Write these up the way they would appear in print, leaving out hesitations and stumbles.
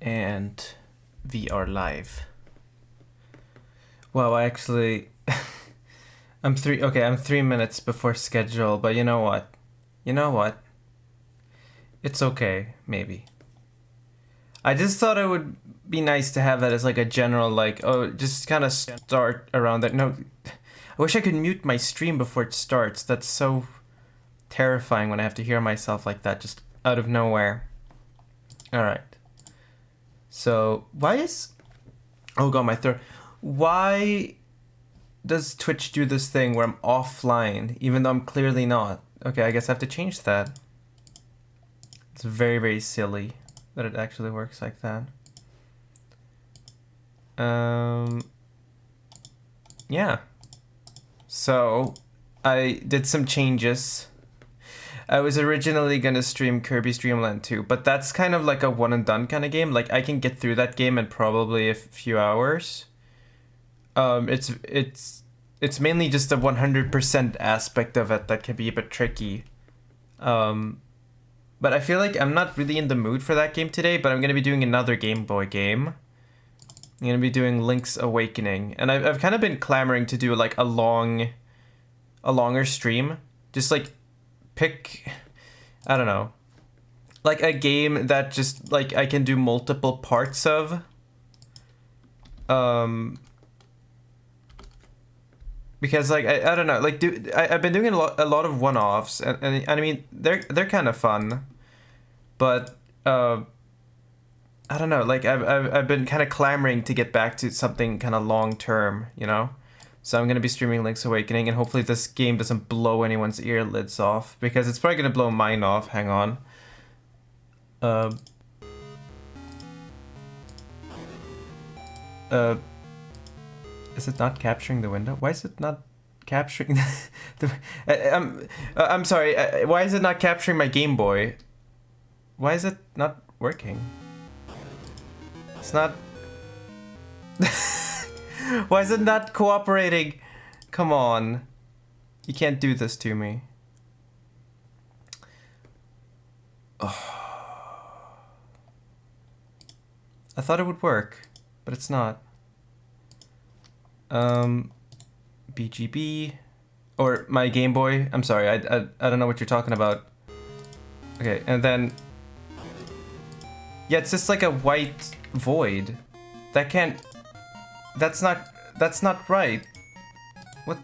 And VR live. Wow, I actually I'm 3 minutes before schedule, but you know what? You know what? It's okay, maybe. I just thought it would be nice to have that as like a general just kind of start around that. No, I wish I could mute my stream before it starts. That's so terrifying when I have to hear myself like that just out of nowhere. All right. So, oh god, my throat. Why does Twitch do this thing where I'm offline even though I'm clearly not? Okay, I guess I have to change that. It's very, very silly that it actually works like that. Yeah. So, I did some changes. I was originally gonna stream Kirby's Dream Land 2, but that's kind of like a one and done kind of game. Like, I can get through that game in probably a few hours. It's mainly just a 100% aspect of it that can be a bit tricky. But I feel like I'm not really in the mood for that game today, but I'm gonna be doing another Game Boy game. I'm gonna be doing Link's Awakening, and I've kind of been clamoring to do like a longer stream. Just like pick, I don't know, like a game that just like I can do multiple parts of. Because like I don't know, like I've been doing a lot of one-offs, and I mean they're kind of fun, but I don't know, like I've been kind of clamoring to get back to something kind of long term, you know. So I'm gonna be streaming Link's Awakening, and hopefully this game doesn't blow anyone's earlids off, because it's probably gonna blow mine off. Hang on. Is it not capturing the window? Why is it not capturing the... I'm sorry, why is it not capturing my Game Boy? Why is it not working? It's not... Why is it not cooperating? Come on. You can't do this to me. Oh. I thought it would work, but it's not. BGB, or my Game Boy. I'm sorry, I don't know what you're talking about. Okay, and then yeah, it's just like a white void. That can't. That's not right. What?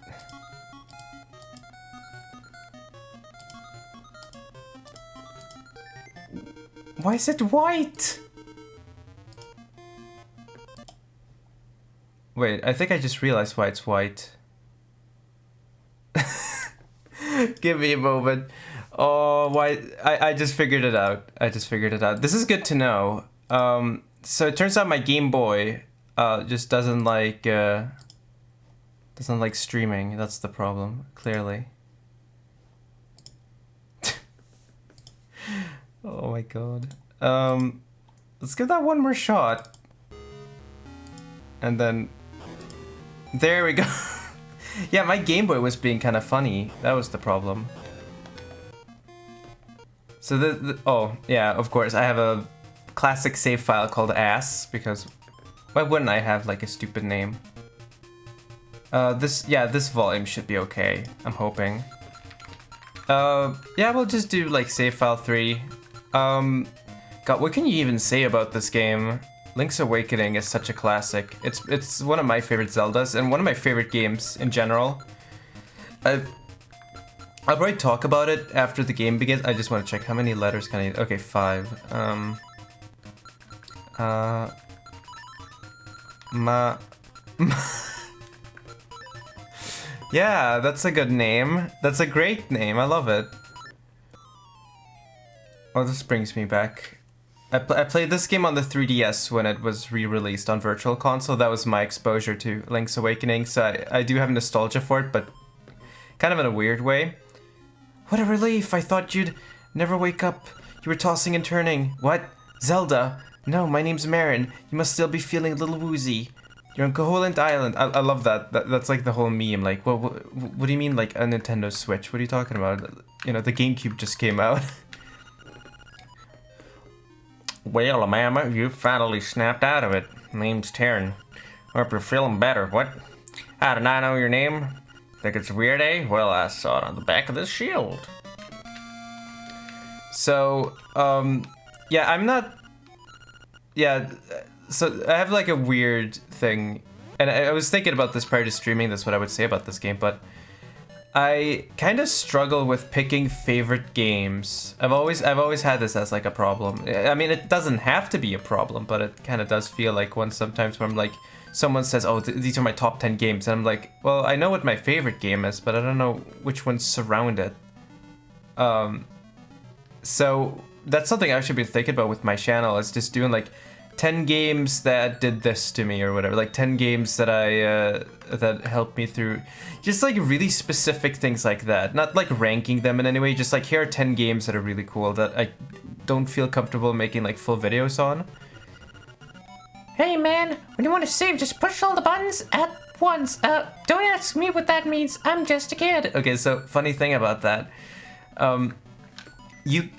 Why is it white? Wait, I think I just realized why it's white. Give me a moment. Oh, why? I just figured it out. This is good to know. So it turns out my Game Boy just doesn't like streaming. That's the problem, clearly. Oh my god. Let's give that one more shot. And then there we go. Yeah, my Game Boy was being kind of funny. That was the problem. So oh, yeah, of course, I have a classic save file called ass, because why wouldn't I have like a stupid name? This volume should be okay, I'm hoping. Yeah, we'll just do like save file 3. God, what can you even say about this game? Link's Awakening is such a classic. It's one of my favorite Zeldas, and one of my favorite games in general. I'll probably talk about it after the game begins. I just want to check how many letters can I... Okay, 5. Yeah, that's a good name. That's a great name. I love it. Oh, this brings me back. I played this game on the 3DS when it was re-released on Virtual Console. That was my exposure to Link's Awakening, so I do have nostalgia for it, but kind of in a weird way. What a relief! I thought you'd never wake up. You were tossing and turning. What? Zelda? No, my name's Marin. You must still be feeling a little woozy. You're on Koholint Island. I love that. That's like the whole meme. Like, what do you mean, like, a Nintendo Switch? What are you talking about? You know, the GameCube just came out. Well, Mama, you finally snapped out of it. Name's Taryn. Hope you're feeling better. What? How did I know your name? Think it's weird, eh? Well, I saw it on the back of this shield. So, yeah, I'm not... Yeah, so I have like a weird thing. And I was thinking about this prior to streaming, that's what I would say about this game, but I kind of struggle with picking favorite games. I've always had this as like a problem. I mean, it doesn't have to be a problem, but it kind of does feel like one sometimes where I'm like, someone says, oh, these are my top 10 games. And I'm like, well, I know what my favorite game is, but I don't know which ones surround it. So that's something I should be thinking about with my channel, is just doing like 10 games that did this to me or whatever, like 10 games that that helped me through, just like really specific things like that, not like ranking them in any way, just like here are 10 games that are really cool that I don't feel comfortable making like full videos on. Hey man, when you want to save, just push all the buttons at once. Don't ask me what that means, I'm just a kid. Okay, so funny thing about that,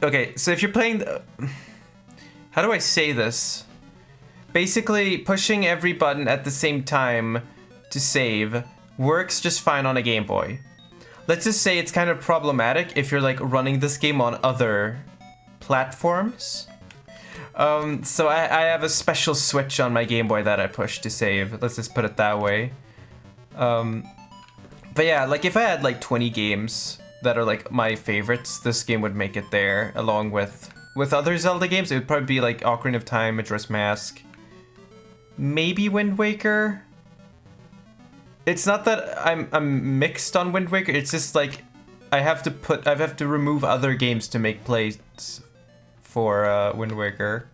okay, so if you're playing how do I say this? Basically, pushing every button at the same time to save works just fine on a Game Boy. Let's just say it's kind of problematic if you're like running this game on other platforms. So I have a special switch on my Game Boy that I push to save. Let's just put it that way. But yeah, like if I had like 20 games that are like my favorites, this game would make it there, along with other Zelda games. It would probably be like Ocarina of Time, Majora's Mask, maybe Wind Waker. It's not that I'm mixed on Wind Waker. It's just like I have to remove other games to make plays for Wind Waker.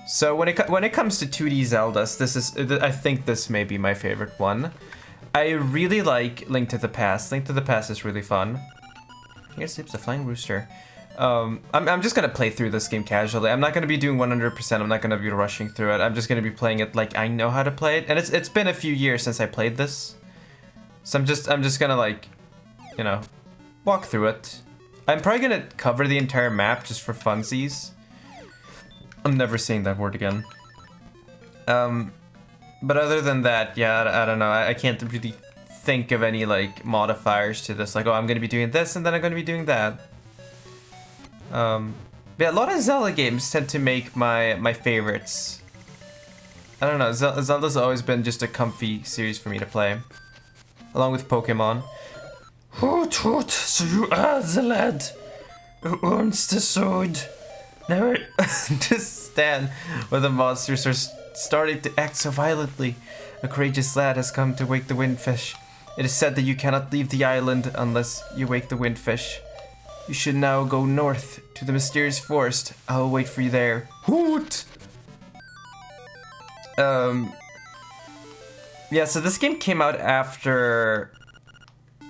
So when it comes to 2D Zeldas, I think this may be my favorite one. I really like Link to the Past. Link to the Past is really fun. Here sleeps the flying rooster. I'm just gonna play through this game casually. I'm not gonna be doing 100%. I'm not gonna be rushing through it. I'm just gonna be playing it like I know how to play it. And it's been a few years since I played this, so I'm just gonna like, you know, walk through it. I'm probably gonna cover the entire map just for funsies. I'm never saying that word again. But other than that, yeah, I don't know. I can't really think of any like modifiers to this. Like, oh, I'm gonna be doing this and then I'm gonna be doing that. Yeah, a lot of Zelda games tend to make my favorites. I don't know, Zelda's always been just a comfy series for me to play, along with Pokemon. Hoot hoot, so you are the lad who owns the sword. Never just stand where the monsters are starting to act so violently. A courageous lad has come to wake the windfish. It is said that you cannot leave the island unless you wake the windfish. You should now go north to the mysterious forest. I will wait for you there. Hoot! Yeah, so this game came out after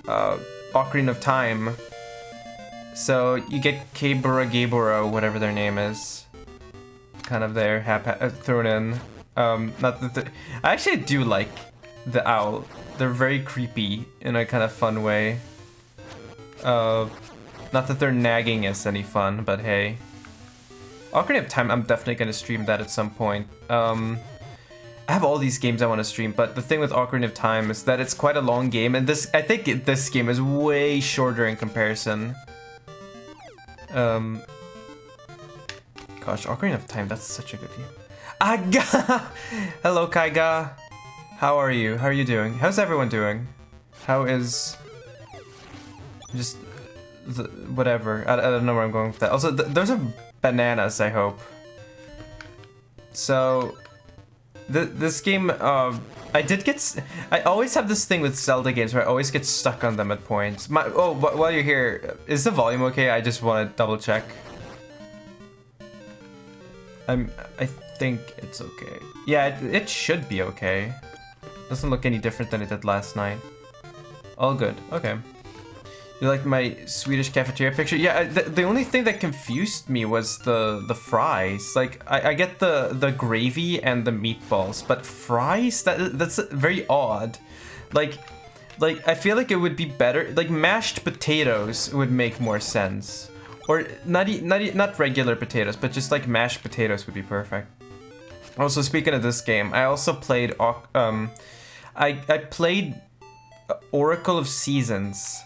Ocarina of Time. So you get Gebura, whatever their name is, kind of there, thrown in. Not that I actually do like the owl. They're very creepy in a kind of fun way. Not that their nagging is any fun, but hey. Ocarina of Time, I'm definitely going to stream that at some point. I have all these games I want to stream, but the thing with Ocarina of Time is that it's quite a long game, and I think this game is way shorter in comparison. Gosh, Ocarina of Time, that's such a good game. Aga! Hello, Kaiga. How are you? How are you doing? How's everyone doing? How is... just... whatever. I don't know where I'm going with that. Also, those are bananas, I hope. So... this game, I always have this thing with Zelda games where I always get stuck on them at points. While you're here, is the volume okay? I just want to double check. I think it's okay. Yeah, it should be okay. Doesn't look any different than it did last night. All good. Okay. You like my Swedish cafeteria picture? Yeah, the only thing that confused me was the fries. Like, I get the gravy and the meatballs, but fries? That's very odd. Like I feel like it would be better, like mashed potatoes would make more sense. Or not regular potatoes, but just like mashed potatoes would be perfect. Also, speaking of this game, I also played I played Oracle of Seasons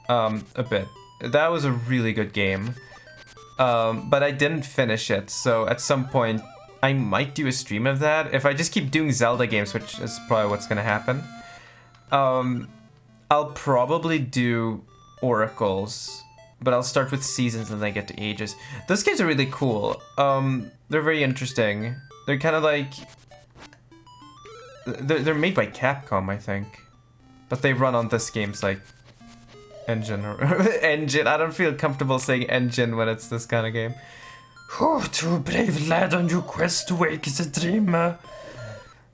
a bit. That was a really good game. But I didn't finish it, so at some point I might do a stream of that. If I just keep doing Zelda games, which is probably what's gonna happen, I'll probably do Oracles, but I'll start with Seasons and then get to Ages. Those games are really cool. They're very interesting. They're kind of like... They're made by Capcom, I think. But they run on this game's, like, engine. Or engine. I don't feel comfortable saying engine when it's this kind of game. Oh, true brave lad on your quest to wake the dreamer.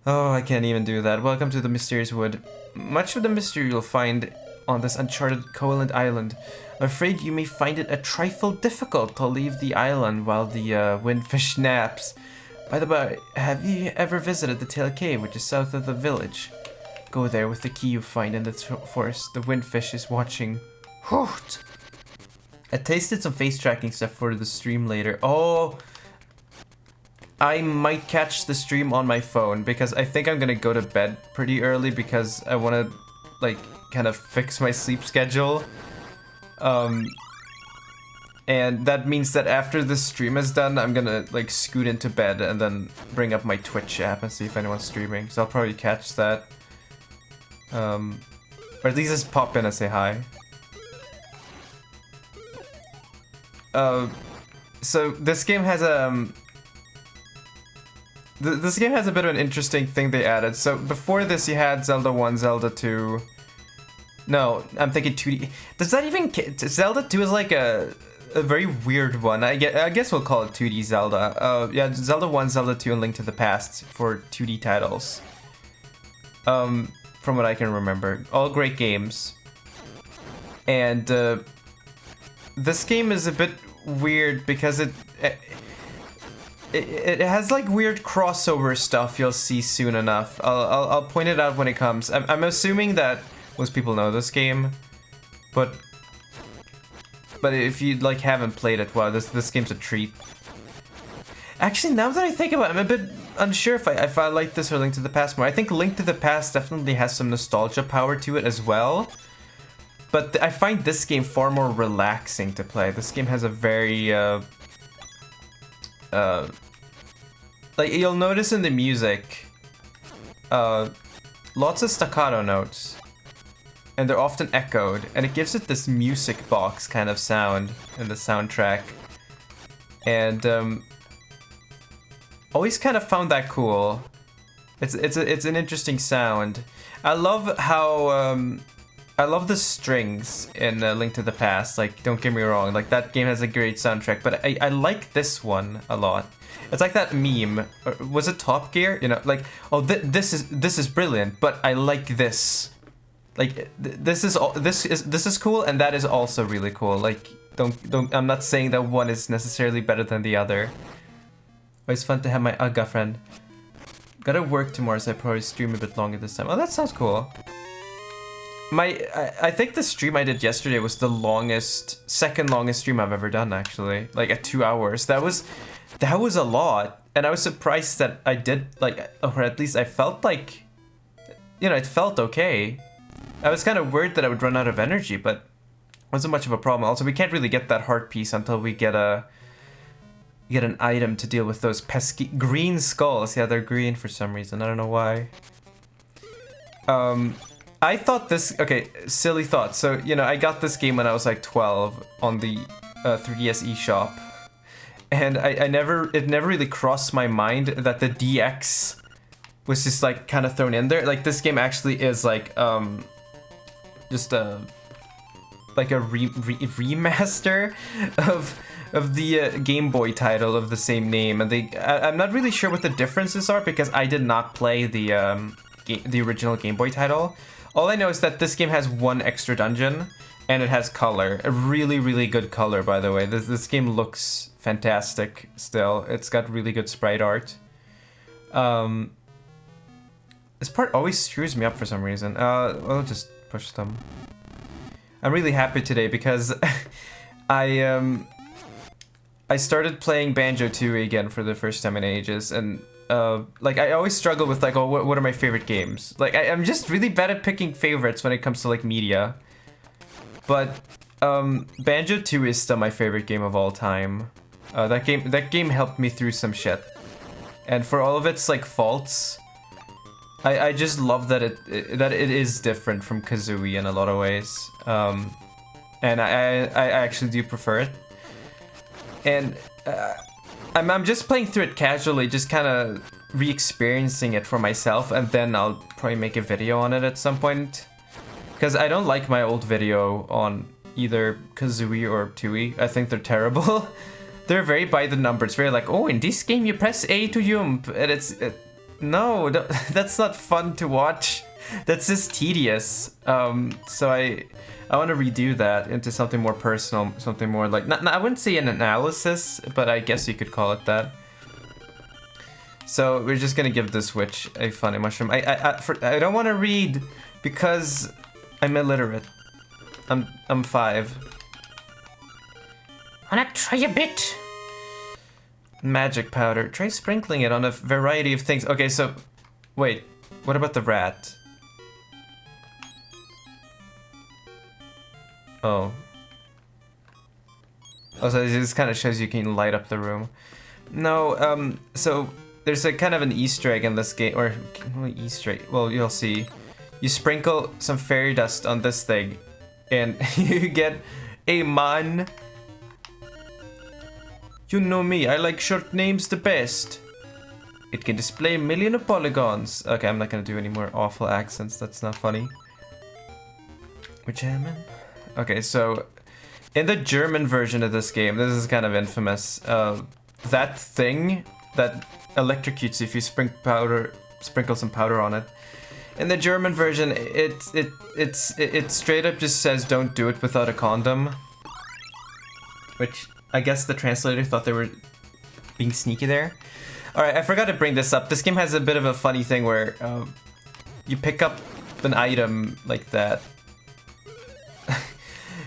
Oh, I can't even do that. Welcome to the Mysterious Wood. Much of the mystery you'll find on this uncharted Coeland Island. I'm afraid you may find it a trifle difficult to leave the island while the windfish naps. By the by, have you ever visited the Tail Cave, which is south of the village? Go there with the key you find in the forest. The windfish is watching. Hoot! I tasted some face tracking stuff for the stream later. Oh, I might catch the stream on my phone because I think I'm gonna go to bed pretty early because I want to, like, kind of fix my sleep schedule. And that means that after this stream is done, I'm gonna, like, scoot into bed and then bring up my Twitch app and see if anyone's streaming. So I'll probably catch that. Or at least just pop in and say hi. So this game has this game has a bit of an interesting thing they added. So before this, you had Zelda 1, Zelda 2. No, I'm thinking 2D. Does that even... Zelda 2 is like a very weird one. I guess we'll call it 2D Zelda. Yeah, Zelda 1, Zelda 2, and Link to the Past for 2D titles. From what I can remember. All great games. And this game is a bit weird because it has like weird crossover stuff you'll see soon enough. I'll point it out when it comes. I'm assuming that most people know this game, but if you like haven't played it, wow, this game's a treat. Actually, now that I think about it, I'm a bit unsure if I like this or Link to the Past more. I think Link to the Past definitely has some nostalgia power to it as well. But I find this game far more relaxing to play. This game has a very like you'll notice in the music, lots of staccato notes, and they're often echoed, and it gives it this music box kind of sound in the soundtrack, and always kind of found that cool. It's an interesting sound. I love how I love the strings in Link to the Past. Like, don't get me wrong, like that game has a great soundtrack, but I like this one a lot. It's like that meme. Was it Top Gear? You know, like, oh, this is brilliant, but I like this. Like, this is cool, and that is also really cool. Like, don't. I'm not saying that one is necessarily better than the other. Always fun to have my Ugga friend. Gotta work tomorrow, so I probably stream a bit longer this time. Oh, that sounds cool. I think the stream I did yesterday was the second longest stream I've ever done, actually. Like, at 2 hours. That was a lot. And I was surprised that I did, like, or at least I felt like, you know, it felt okay. I was kind of worried that I would run out of energy, but it wasn't much of a problem. Also, we can't really get that heart piece until we get an item to deal with those pesky green skulls. Yeah, they're green for some reason. I don't know why. I thought this... Okay, silly thought. So, you know, I got this game when I was like 12 on the 3DS eShop. And it never really crossed my mind that the DX was just like kind of thrown in there. Like, this game actually is like, just a... like a remaster of the Game Boy title of the same name. And I'm not really sure what the differences are because I did not play the original Game Boy title. All I know is that this game has one extra dungeon, and it has color. A really, really good color, by the way. This game looks fantastic still. It's got really good sprite art. This part always screws me up for some reason. I'll just push them. I'm really happy today because I I started playing Banjo-Tooie again for the first time in ages, and like I always struggle with like, oh, what are my favorite games? Like I'm just really bad at picking favorites when it comes to like media. But Banjo-Tooie is still my favorite game of all time. That game helped me through some shit, and for all of its like faults, I just love that it is different from Kazooie in a lot of ways. And I actually do prefer it. And I'm just playing through it casually, just kind of re-experiencing it for myself, and then I'll probably make a video on it at some point. Because I don't like my old video on either Kazooie or Tooie. I think they're terrible. They're very by the numbers. Very like, oh, in this game you press A to jump, and no, that's not fun to watch. That's just tedious. So I want to redo that into something more personal, something more like, I wouldn't say an analysis, but I guess you could call it that. So we're just gonna give this witch a funny mushroom. I don't want to read because I'm illiterate. I'm 5. Wanna try a bit? Magic powder. Try sprinkling it on a variety of things. Okay, so wait. What about the rat? Oh. Also, this kind of shows you can light up the room. No, so there's a kind of an Easter egg in this game, or Easter egg. Well, you'll see. You sprinkle some fairy dust on this thing, and you get a man. You know me, I like short names the best. It can display a million of polygons. Okay, I'm not gonna do any more awful accents, that's not funny. We're German? Okay, so in the German version of this game, this is kind of infamous. That thing that electrocutes you if you sprinkle some powder on it. In the German version, it straight up just says don't do it without a condom. Which I guess the translator thought they were being sneaky there. Alright, I forgot to bring this up. This game has a bit of a funny thing where you pick up an item like that.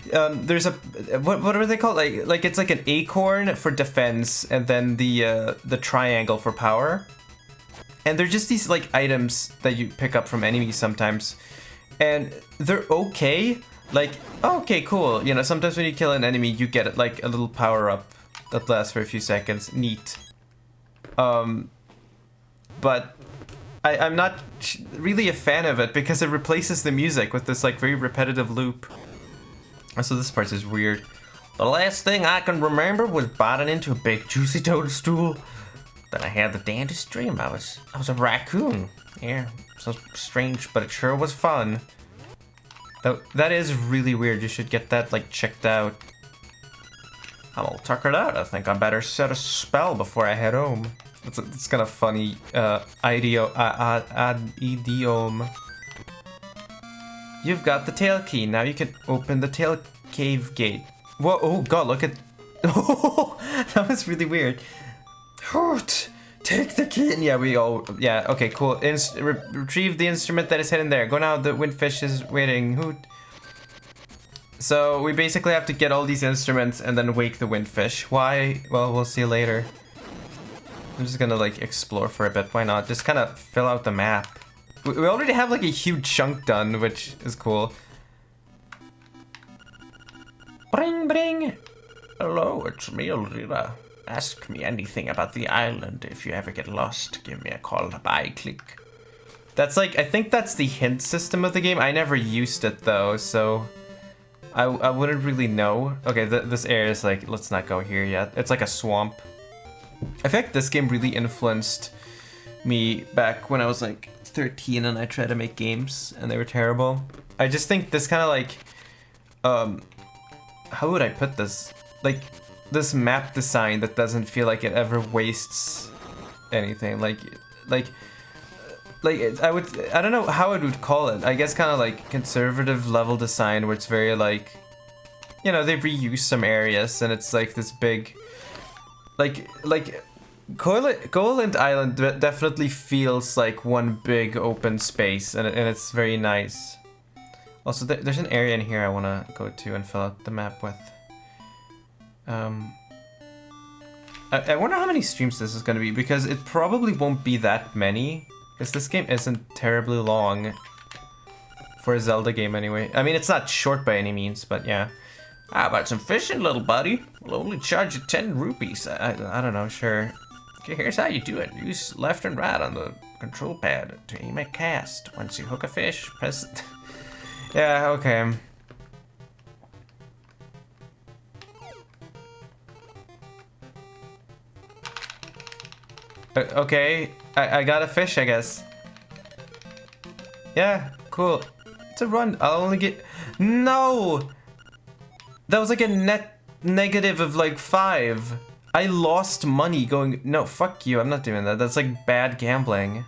There's a what are they called? Like it's like an acorn for defense, and then the triangle for power. And they're just these like items that you pick up from enemies sometimes, and they're okay. Like, oh, okay, cool. You know, sometimes when you kill an enemy, you get like a little power up that lasts for a few seconds. Neat. But I'm not really a fan of it because it replaces the music with this like very repetitive loop. So this part is weird. The last thing I can remember was biting into a big juicy toadstool. Then I had the damnedest dream. I was a raccoon. Yeah, so strange, but it sure was fun. That is really weird. You should get that like checked out. I'm all tuckered out. I think I better set a spell before I head home. It's kind of funny idiom. You've got the tail key. Now you can open the tail cave gate. Whoa! Oh god! Look at. Oh, that was really weird. Hoot! Take the key. Yeah, we all. Yeah. Okay. Cool. Retrieve the instrument that is hidden there. Go now. The windfish is waiting. Hoot. So we basically have to get all these instruments and then wake the windfish. Why? Well, we'll see later. I'm just gonna like explore for a bit. Why not? Just kind of fill out the map. We already have like a huge chunk done, which is cool. Bring, bring. Hello, it's me, Elvira. Ask me anything about the island. If you ever get lost, give me a call. Bye, click. That's like, I think that's the hint system of the game. I never used it though, so I wouldn't really know. Okay, this area is like, let's not go here yet. It's like a swamp. I feel like this game really influenced me back when I was like 13 and I tried to make games and they were terrible. I just think this kind of like, how would I put this? Like, this map design that doesn't feel like it ever wastes anything. Like I don't know how I would call it. I guess kind of like conservative level design where it's very like, you know, they reuse some areas and it's like this big, like Goland Island definitely feels like one big open space and it's very nice. Also, there's an area in here I want to go to and fill out the map with. I wonder how many streams this is going to be, because it probably won't be that many, because this game isn't terribly long for a Zelda game anyway. I mean, it's not short by any means, but yeah. How about some fishing, little buddy? We'll only charge you 10 rupees. I don't know, sure. Okay, here's how you do it. Use left and right on the control pad to aim at cast. Once you hook a fish, press it. Yeah, okay. Okay, I got a fish, I guess. Yeah, cool. It's a run. I'll only get... No! That was like a net negative of like 5. I lost money going... No, fuck you. I'm not doing that. That's like bad gambling.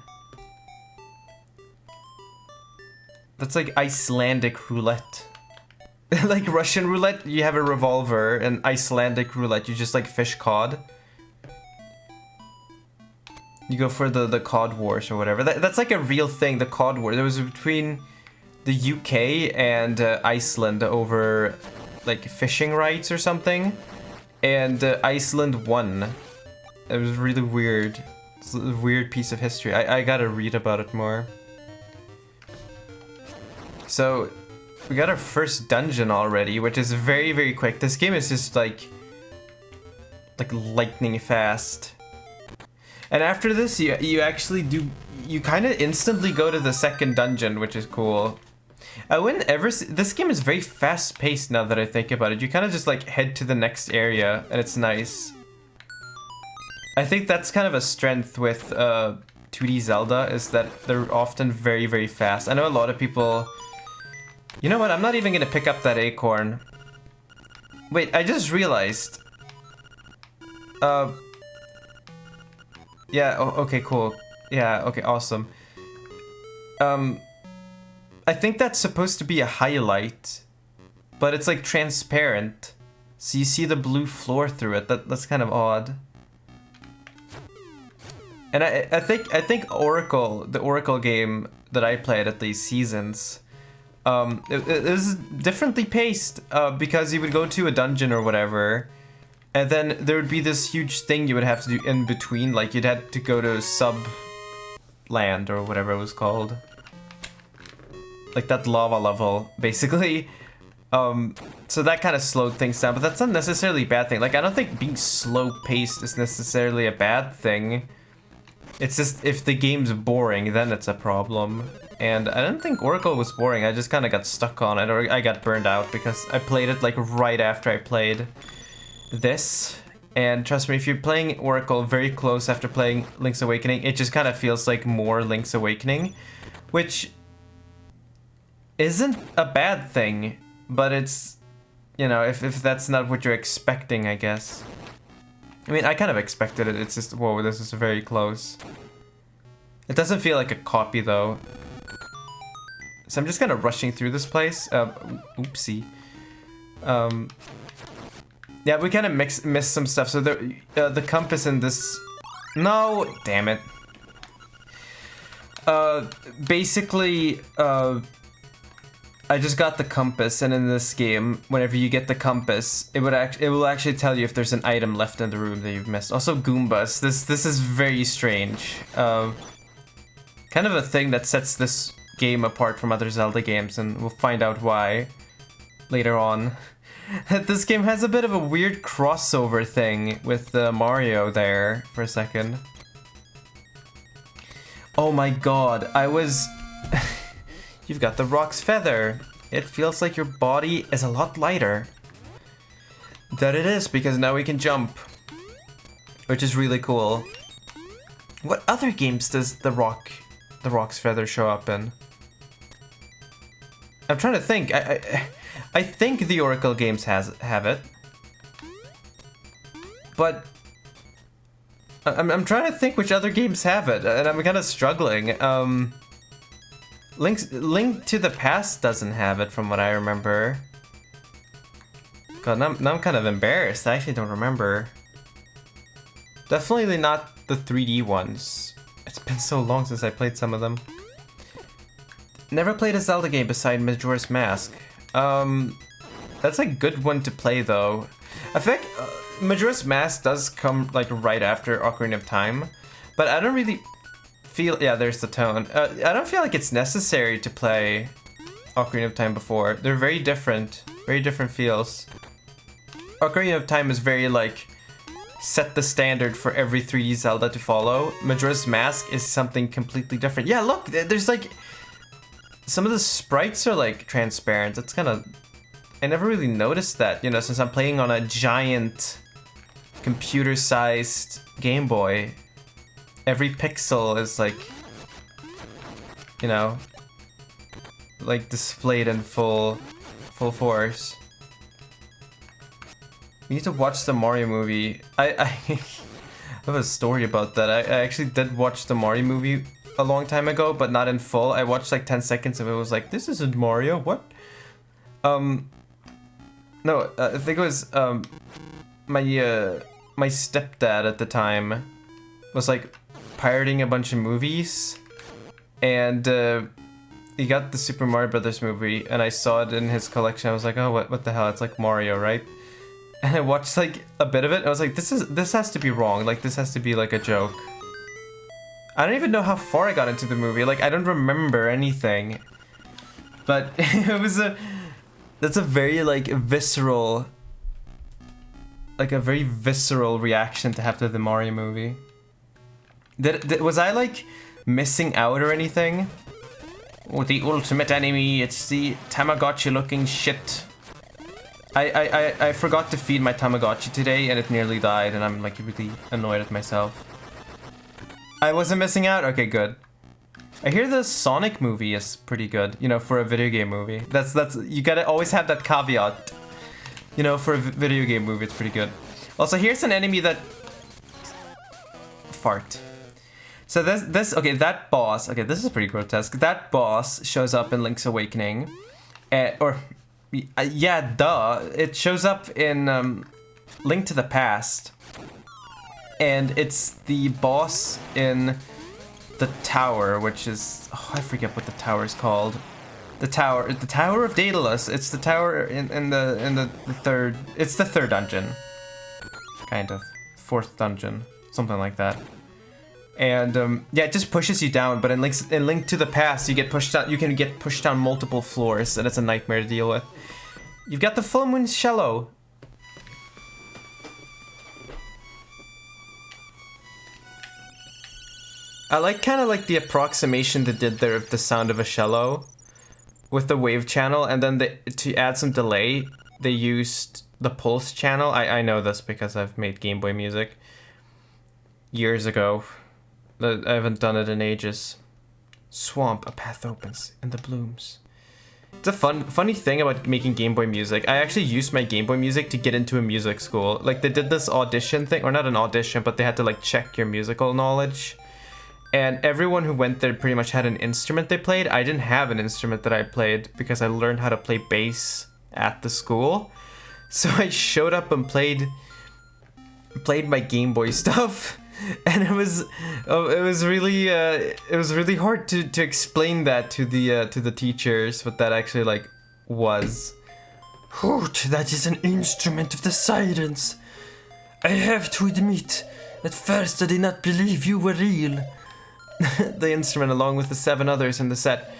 That's like Icelandic roulette. Like Russian roulette, you have a revolver, and Icelandic roulette, you just like fish cod. You go for the cod wars or whatever. That's like a real thing, the cod war. There was between the UK and Iceland over like fishing rights or something. And Iceland won. It was really weird. It's a weird piece of history. I gotta read about it more. So, we got our first dungeon already, which is very, very quick. This game is just like lightning fast. And after this, you actually do, you kind of instantly go to the second dungeon, which is cool. I wouldn't ever this game is very fast paced now that I think about it. You kind of just like head to the next area, and it's nice. I think that's kind of a strength with 2D Zelda, is that they're often very, very fast. I know a lot of people... You know what, I'm not even gonna pick up that acorn. Wait, I just realized. Yeah, okay, cool. Yeah, okay, awesome. I think that's supposed to be a highlight, but it's like transparent. So you see the blue floor through it. That's kind of odd. And I think Oracle, the Oracle game that I played at these seasons, it was differently paced, because you would go to a dungeon or whatever, and then there would be this huge thing you would have to do in between, like you'd have to go to Sub-Land or whatever it was called. Like that lava level, basically. So that kind of slowed things down, but that's not necessarily a bad thing. Like, I don't think being slow-paced is necessarily a bad thing. It's just, if the game's boring, then it's a problem. And I don't think Oracle was boring, I just kind of got stuck on it, or I got burned out, because I played it like right after I played this. And trust me, if you're playing Oracle very close after playing Link's Awakening, it just kind of feels like more Link's Awakening, which isn't a bad thing, but it's, you know, if that's not what you're expecting, I guess. I mean, I kind of expected it, it's just, whoa, this is very close. It doesn't feel like a copy, though. So I'm just kind of rushing through this place. Oopsie. Yeah, we kind of missed some stuff. So the compass in this... No! Damn it. Basically, I just got the compass, and in this game, whenever you get the compass, it will actually tell you if there's an item left in the room that you've missed. Also, Goombas. This is very strange. Kind of a thing that sets this game apart from other Zelda games, and we'll find out why later on. This game has a bit of a weird crossover thing with Mario there for a second. Oh my god, I was... You've got the Rock's Feather. It feels like your body is a lot lighter. That it is, because now we can jump. Which is really cool. What other games does the Rock's Feather show up in? I'm trying to think. I think the Oracle games have it. But I'm trying to think which other games have it, and I'm kind of struggling. Link to the Past doesn't have it, from what I remember. God, now I'm kind of embarrassed. I actually don't remember. Definitely not the 3D ones. It's been so long since I played some of them. Never played a Zelda game beside Majora's Mask. That's a good one to play, though. I think Majora's Mask does come like right after Ocarina of Time, but I don't really feel. Yeah, there's the tone. I don't feel like it's necessary to play Ocarina of Time before. They're very different feels. Ocarina of Time is very like set the standard for every 3D Zelda to follow. Majora's Mask is something completely different. Yeah, look, there's like some of the sprites are like transparent. It's kind of, I never really noticed that, you know, since I'm playing on a giant computer-sized Game Boy. Every pixel is like, you know, like displayed in full force. You need to watch the Mario movie. I have a story about that. I actually did watch the Mario movie a long time ago, but not in full. I watched like 10 seconds of it. Was like, this isn't Mario. What? No, I think it was my stepdad at the time was like pirating a bunch of movies, and he got the Super Mario Brothers movie, and I saw it in his collection. I was like, oh, what the hell? It's like Mario, right? And I watched like a bit of it. And I was like, this has to be wrong. Like this has to be like a joke. I don't even know how far I got into the movie. Like I don't remember anything. But it was that's a very like visceral, like a very visceral reaction to have to the Mario movie. Was I like missing out or anything? Oh, the ultimate enemy, it's the Tamagotchi looking shit. I forgot to feed my Tamagotchi today and it nearly died, and I'm like really annoyed at myself. I wasn't missing out? Okay, good. I hear the Sonic movie is pretty good, you know, for a video game movie. That's you gotta always have that caveat. You know, for a video game movie, it's pretty good. Also, here's an enemy that... Fart. So okay, that boss, okay, this is pretty grotesque. That boss shows up in Link's Awakening. Yeah, duh. It shows up in Link to the Past. And it's the boss in the tower, which is... Oh, I forget what the tower is called. The Tower of Daedalus. It's the tower in the third... It's the third dungeon. Kind of. Fourth dungeon. Something like that. And yeah, it just pushes you down, but in Link to the Past, you can get pushed down multiple floors, and it's a nightmare to deal with. You've got the Full Moon Cello. I kind of like the approximation they did there of the sound of a cello with the wave channel, and then to add some delay, they used the pulse channel. I know this because I've made Game Boy music years ago. I haven't done it in ages. Swamp, a path opens in the blooms. It's a funny thing about making Game Boy music. I actually used my Game Boy music to get into a music school. Like they did this audition thing, or not an audition, but they had to like check your musical knowledge. And everyone who went there pretty much had an instrument they played. I didn't have an instrument that I played because I learned how to play bass at the school. So I showed up and played my Game Boy stuff. And it was really hard to explain that to the teachers what that actually like was. Hoot, that is an instrument of the sirens. I have to admit, at first I did not believe you were real. The instrument, along with the 7 others in the set,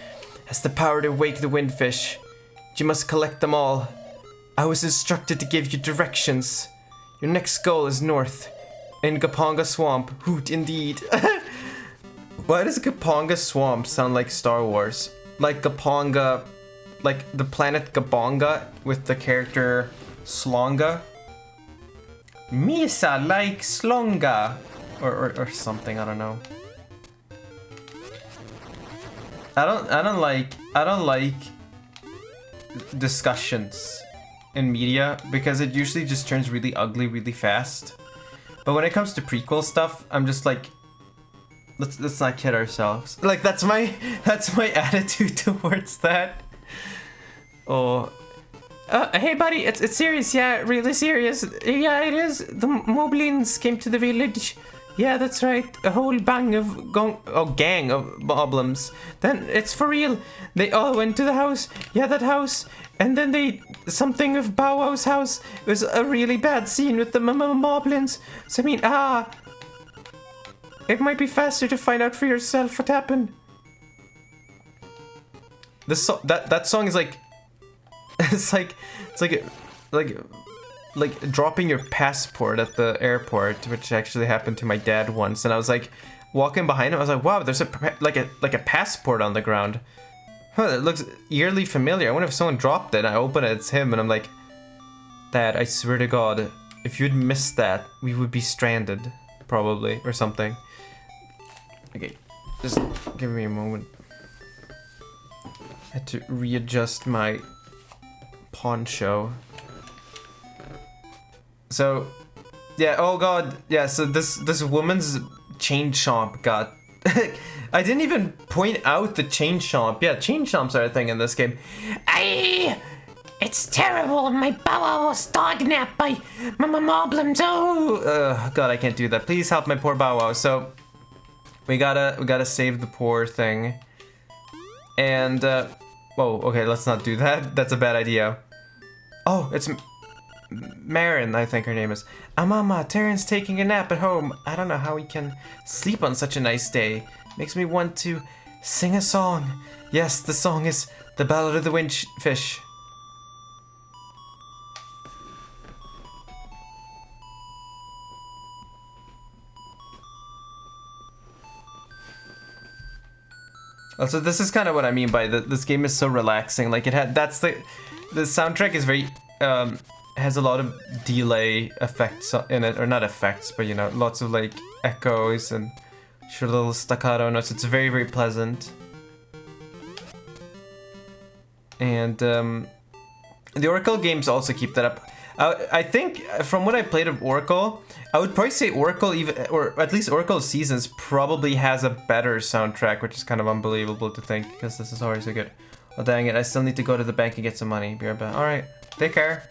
has the power to wake the windfish. You must collect them all. I was instructed to give you directions. Your next goal is north. In Gaponga Swamp. Hoot, indeed. Why does Gaponga Swamp sound like Star Wars? Like Gaponga... Like the planet Gabonga with the character Slonga? Misa like Slonga! Or something, I don't know. I don't like discussions in media because it usually just turns really ugly really fast. But when it comes to prequel stuff, I'm just like, let's not kid ourselves. Like that's my attitude towards that. Oh, hey buddy, it's serious, yeah, really serious. Yeah, it is. The Moblins came to the village Yeah, that's right. A whole gang of moblins. Then it's for real. They all went to the house. Yeah, that house. And then something of Bow Wow's house. It was a really bad scene with the moblins. So I mean, it might be faster to find out for yourself what happened. That song is like, it's like dropping your passport at the airport, which actually happened to my dad once. And I was like walking behind him. I was like, wow, there's a passport on the ground. Huh, it looks eerily familiar. I wonder if someone dropped it. And I open it, it's him, and I'm like, Dad, I swear to God, if you'd missed that, we would be stranded, probably, or something. Okay, just give me a moment. I had to readjust my poncho. So, yeah, oh God, yeah, so this woman's chain chomp got... I didn't even point out the chain chomp. Yeah, chain chomps are a thing in this game. It's terrible. My Bow Wow was dognapped by moblins. Oh, God, I can't do that. Please help my poor Bow Wow. So, we gotta save the poor thing. And, whoa, okay, let's not do that. That's a bad idea. Oh, it's Marin, I think her name is. Mama, Terran's taking a nap at home. I don't know how he can sleep on such a nice day. Makes me want to sing a song. Yes, the song is The Ballad of the Windfish. Also, this is kind of what I mean by this game is so relaxing. Like the soundtrack is very has a lot of delay effects in it, or not effects, but you know, lots of like echoes and short little staccato notes. It's very, very pleasant. And the Oracle games also keep that up. I think from what I played of Oracle, I would probably say Oracle or at least Oracle Seasons probably has a better soundtrack, which is kind of unbelievable to think, because this is already so good. Oh dang it, I still need to go to the bank and get some money. Be right back. Alright, take care.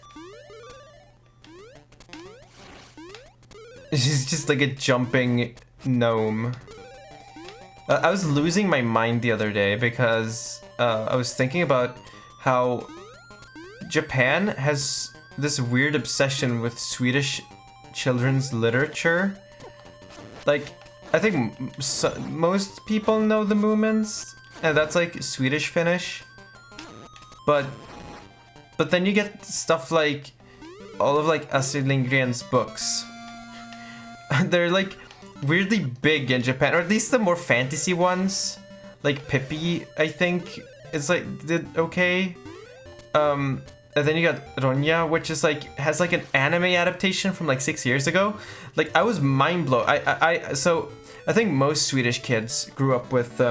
She's just like a jumping gnome. I was losing my mind the other day because I was thinking about how Japan has this weird obsession with Swedish children's literature. Like, I think most people know the Moomins, and that's like Swedish Finnish. But then you get stuff like all of like Astrid Lindgren's books. They're like weirdly big in Japan, or at least the more fantasy ones, like Pippi, I think is like did okay. And then you got Ronya, which is like has like an anime adaptation from like 6 years ago. Like I was mind blown. So I think most Swedish kids grew up with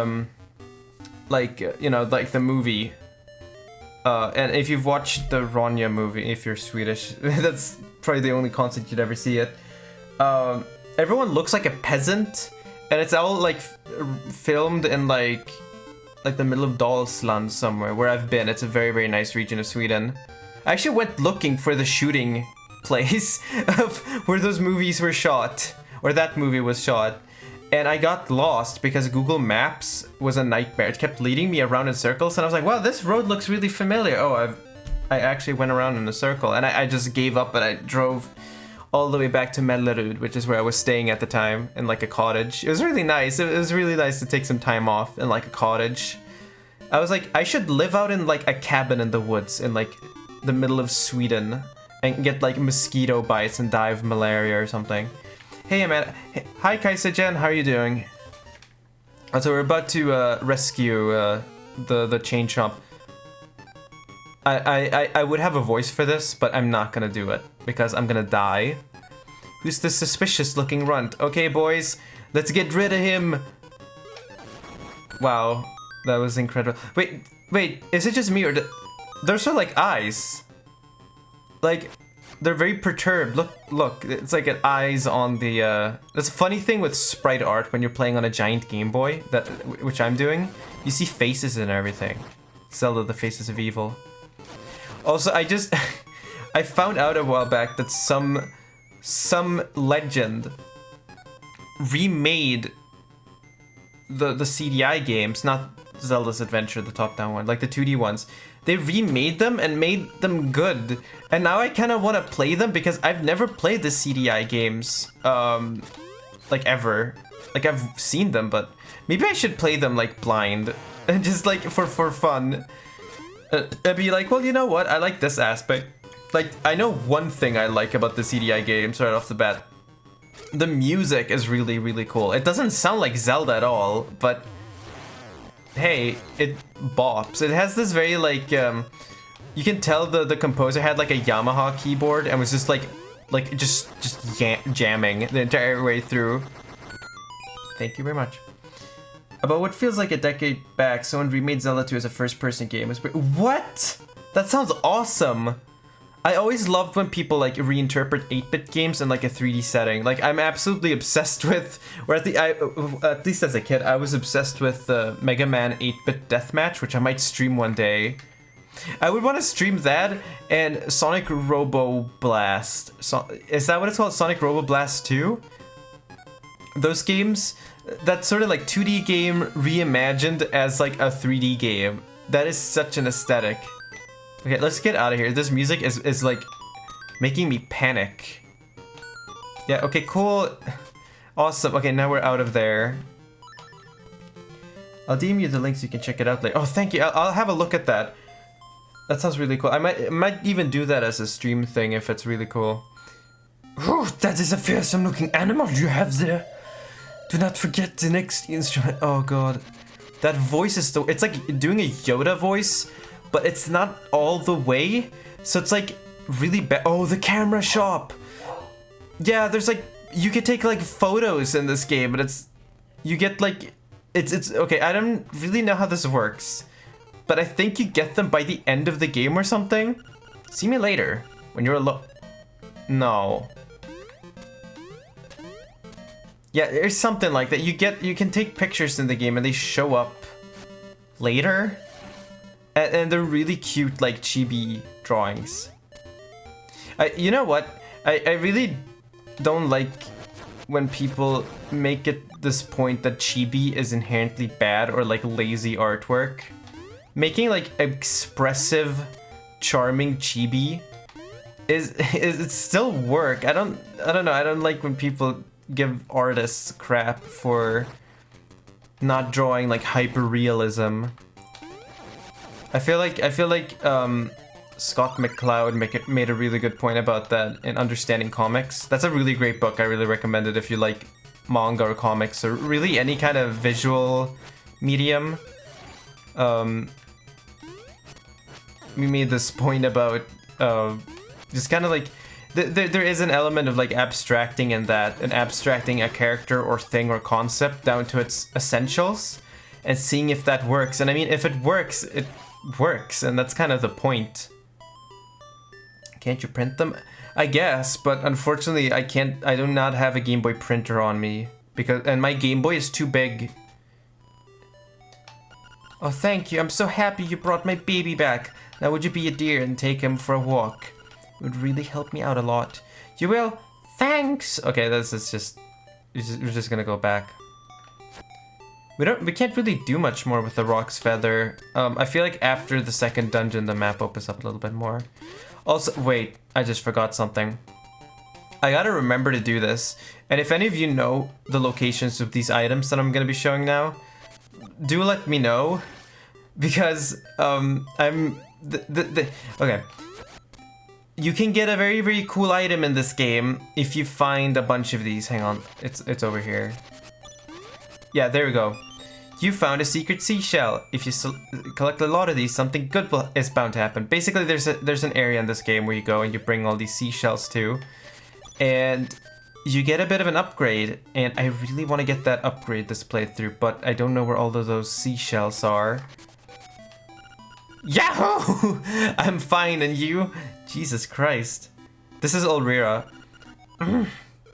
like you know, like the movie. And if you've watched the Ronya movie, if you're Swedish, that's probably the only concert you'd ever see it. Everyone looks like a peasant, and it's all like filmed in like the middle of Dalsland somewhere, where I've been. It's a very, very nice region of Sweden. I actually went looking for the shooting place of where those movies were shot, or that movie was shot, and I got lost because Google Maps was a nightmare. It kept leading me around in circles, and I was like, wow, this road looks really familiar. Oh, I actually went around in a circle, and I just gave up, and I drove all the way back to Mellerud, which is where I was staying at the time, in like a cottage. It was really nice. It was really nice to take some time off in like a cottage. I was like, I should live out in like a cabin in the woods in like the middle of Sweden and get like mosquito bites and die of malaria or something. Hey, Amanda. Hey, hi, Kaisajen. How are you doing? So we're about to rescue the chain chomp. I would have a voice for this, but I'm not gonna do it because I'm gonna die. Who's this suspicious looking runt? Okay, boys, let's get rid of him. Wow, that was incredible. Wait, is it just me or those are like eyes? Like, they're very perturbed. Look, it's like an eyes on the. That's a funny thing with sprite art when you're playing on a giant Game Boy, which I'm doing. You see faces and everything. Zelda: The Faces of Evil. Also, I found out a while back that some legend remade the CDI games, not Zelda's Adventure, the top-down one, like the 2D ones. They remade them and made them good, and now I kind of want to play them because I've never played the CDI games, like ever. Like I've seen them, but maybe I should play them like blind and just like for fun. I'd be like, well, you know what? I like this aspect. Like I know one thing I like about the CDI games right off the bat. The music is really, really cool. It doesn't sound like Zelda at all, but hey, it bops. It has this very like, you can tell the composer had like a Yamaha keyboard and was just jamming the entire way through. Thank you very much. About what feels like a decade back, someone remade Zelda 2 as a first-person game. What? That sounds awesome. I always loved when people like reinterpret 8-bit games in like a 3D setting. Like I'm absolutely obsessed with, or at least as a kid, I was obsessed with Mega Man 8-bit Deathmatch, which I might stream one day. I would want to stream that and Sonic Robo Blast. Is that what it's called? Sonic Robo Blast 2? Those games, that sort of like 2D game reimagined as like a 3D game. That is such an aesthetic. Okay, let's get out of here. This music is like making me panic. Yeah, okay, cool. Awesome. Okay, now we're out of there. I'll DM you the link so you can check it out later. Oh, thank you. I'll have a look at that. That sounds really cool. I might even do that as a stream thing if it's really cool. Oh, that is a fearsome looking animal you have there. Do not forget the next instrument. Oh god. That voice is so... It's like doing a Yoda voice, but it's not all the way. So it's like really bad. Oh, the camera shop. Yeah, there's like... You could take like photos in this game, but it's... You get like... It's okay, I don't really know how this works. But I think you get them by the end of the game or something. See me later. When you're alone. No. Yeah, there's something like that. You can take pictures in the game and they show up later. And they're really cute, like chibi drawings. You know what? I really don't like when people make it this point that chibi is inherently bad or like lazy artwork. Making like expressive, charming chibi is it still work. I don't know. I don't like when people give artists crap for not drawing like hyper realism. I feel like Scott McCloud made a really good point about that in Understanding Comics. That's a really great book. I really recommend it if you like manga or comics or really any kind of visual medium. We made this point about just kind of like there is an element of like abstracting in that, and abstracting a character or thing or concept down to its essentials and seeing if that works. And I mean, if it works, and that's kind of the point. Can't you print them? I guess, but unfortunately I can't. I do not have a Game Boy printer on me and my Game Boy is too big. Oh, thank you. I'm so happy you brought my baby back. Now would you be a dear and take him for a walk? It would really help me out a lot. You will? Thanks. Okay, this is just... We're just gonna go back. We can't really do much more with the Rock's Feather. I feel like after the second dungeon, the map opens up a little bit more. Also, wait, I just forgot something. I gotta remember to do this. And if any of you know the locations of these items that I'm gonna be showing now, do let me know. Because, okay. You can get a very, very cool item in this game if you find a bunch of these. Hang on, it's over here. Yeah, there we go. You found a secret seashell. If you collect a lot of these, something good is bound to happen. Basically, there's an area in this game where you go and you bring all these seashells to, and you get a bit of an upgrade. And I really want to get that upgrade this playthrough, but I don't know where all of those seashells are. Yahoo! I'm fine, and you? Jesus Christ. This is Ulrira.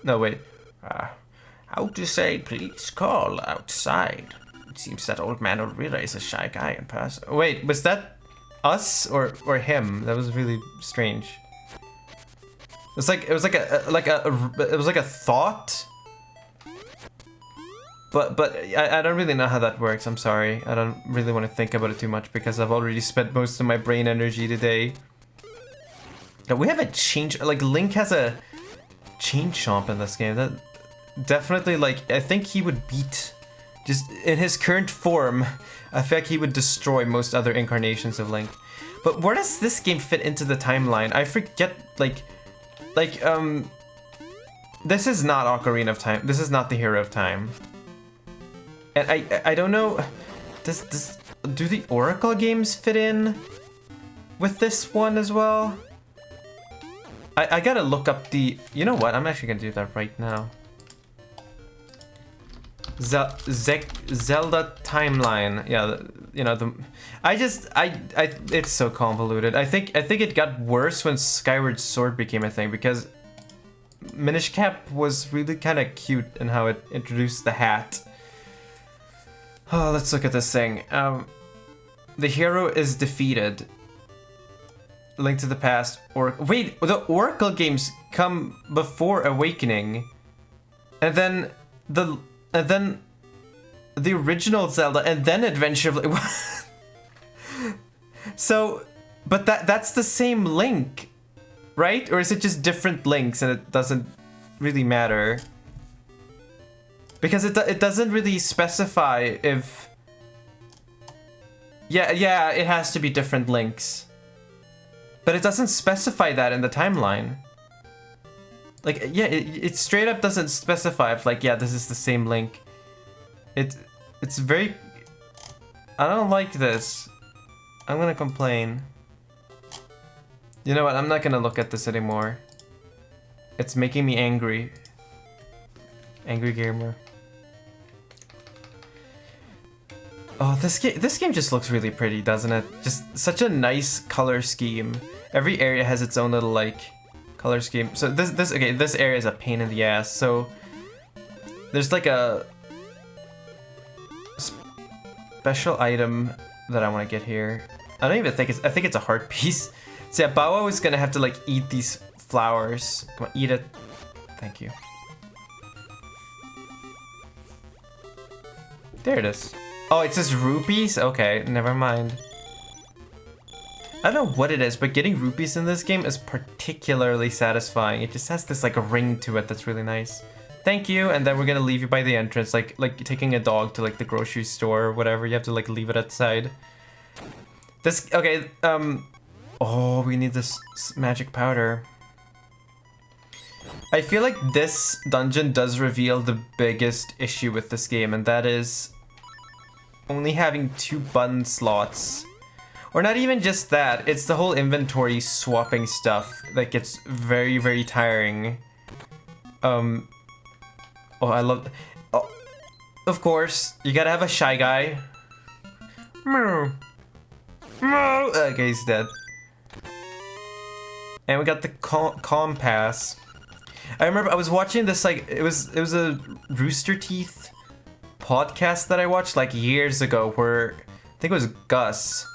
No, wait. How to say please call outside? It seems that old man Ulrira is a shy guy in person. Wait, was that us or him? That was really strange. It was like a thought. But I don't really know how that works. I'm sorry. I don't really want to think about it too much because I've already spent most of my brain energy today. Yeah, we have a change. Like Link has a chain chomp in this game. That definitely, like, I think he would beat, just in his current form, I feel like he would destroy most other incarnations of Link. But where does this game fit into the timeline? I forget, this is not Ocarina of Time. This is not the Hero of Time. And I don't know, do the Oracle games fit in with this one as well? I gotta look up the, you know what, I'm actually gonna do that right now. Zelda timeline, yeah, you know, it's so convoluted. I think it got worse when Skyward Sword became a thing because Minish Cap was really kind of cute in how it introduced the hat. Oh, let's look at this thing. The hero is defeated. Link to the Past. Wait, the Oracle games come before Awakening, and then the original Zelda, and then Adventure of Link. So, but that's the same Link, right? Or is it just different Links and it doesn't really matter? Because it doesn't really specify if... Yeah, it has to be different Links. But it doesn't specify that in the timeline. Like, yeah, it straight up doesn't specify if, like, yeah, this is the same Link. It's very... I don't like this. I'm gonna complain. You know what, I'm not gonna look at this anymore. It's making me angry. Angry gamer. Oh, this game just looks really pretty, doesn't it? Just such a nice color scheme. Every area has its own little, like, color scheme. So this area is a pain in the ass. So there's like a special item that I want to get here. I don't even think I think it's a heart piece. So yeah, Bow Wow is gonna have to, like, eat these flowers. Come on, eat it. Thank you. There it is. Oh, it says rupees? Okay, never mind. I don't know what it is, but getting rupees in this game is particularly satisfying. It just has this, like, a ring to it that's really nice. Thank you, and then we're gonna leave you by the entrance, like taking a dog to, like, the grocery store or whatever. You have to, like, leave it outside. This, okay, oh, we need this magic powder. I feel like this dungeon does reveal the biggest issue with this game, and that is only having 2 button slots. Or not even just that, it's the whole inventory swapping stuff that gets very, very tiring. Oh, I love... Oh, of course, you gotta have a Shy Guy. Okay, he's dead. And we got the compass. I remember I was watching this, like, it was a Rooster Teeth podcast that I watched, like, years ago, where I think it was Gus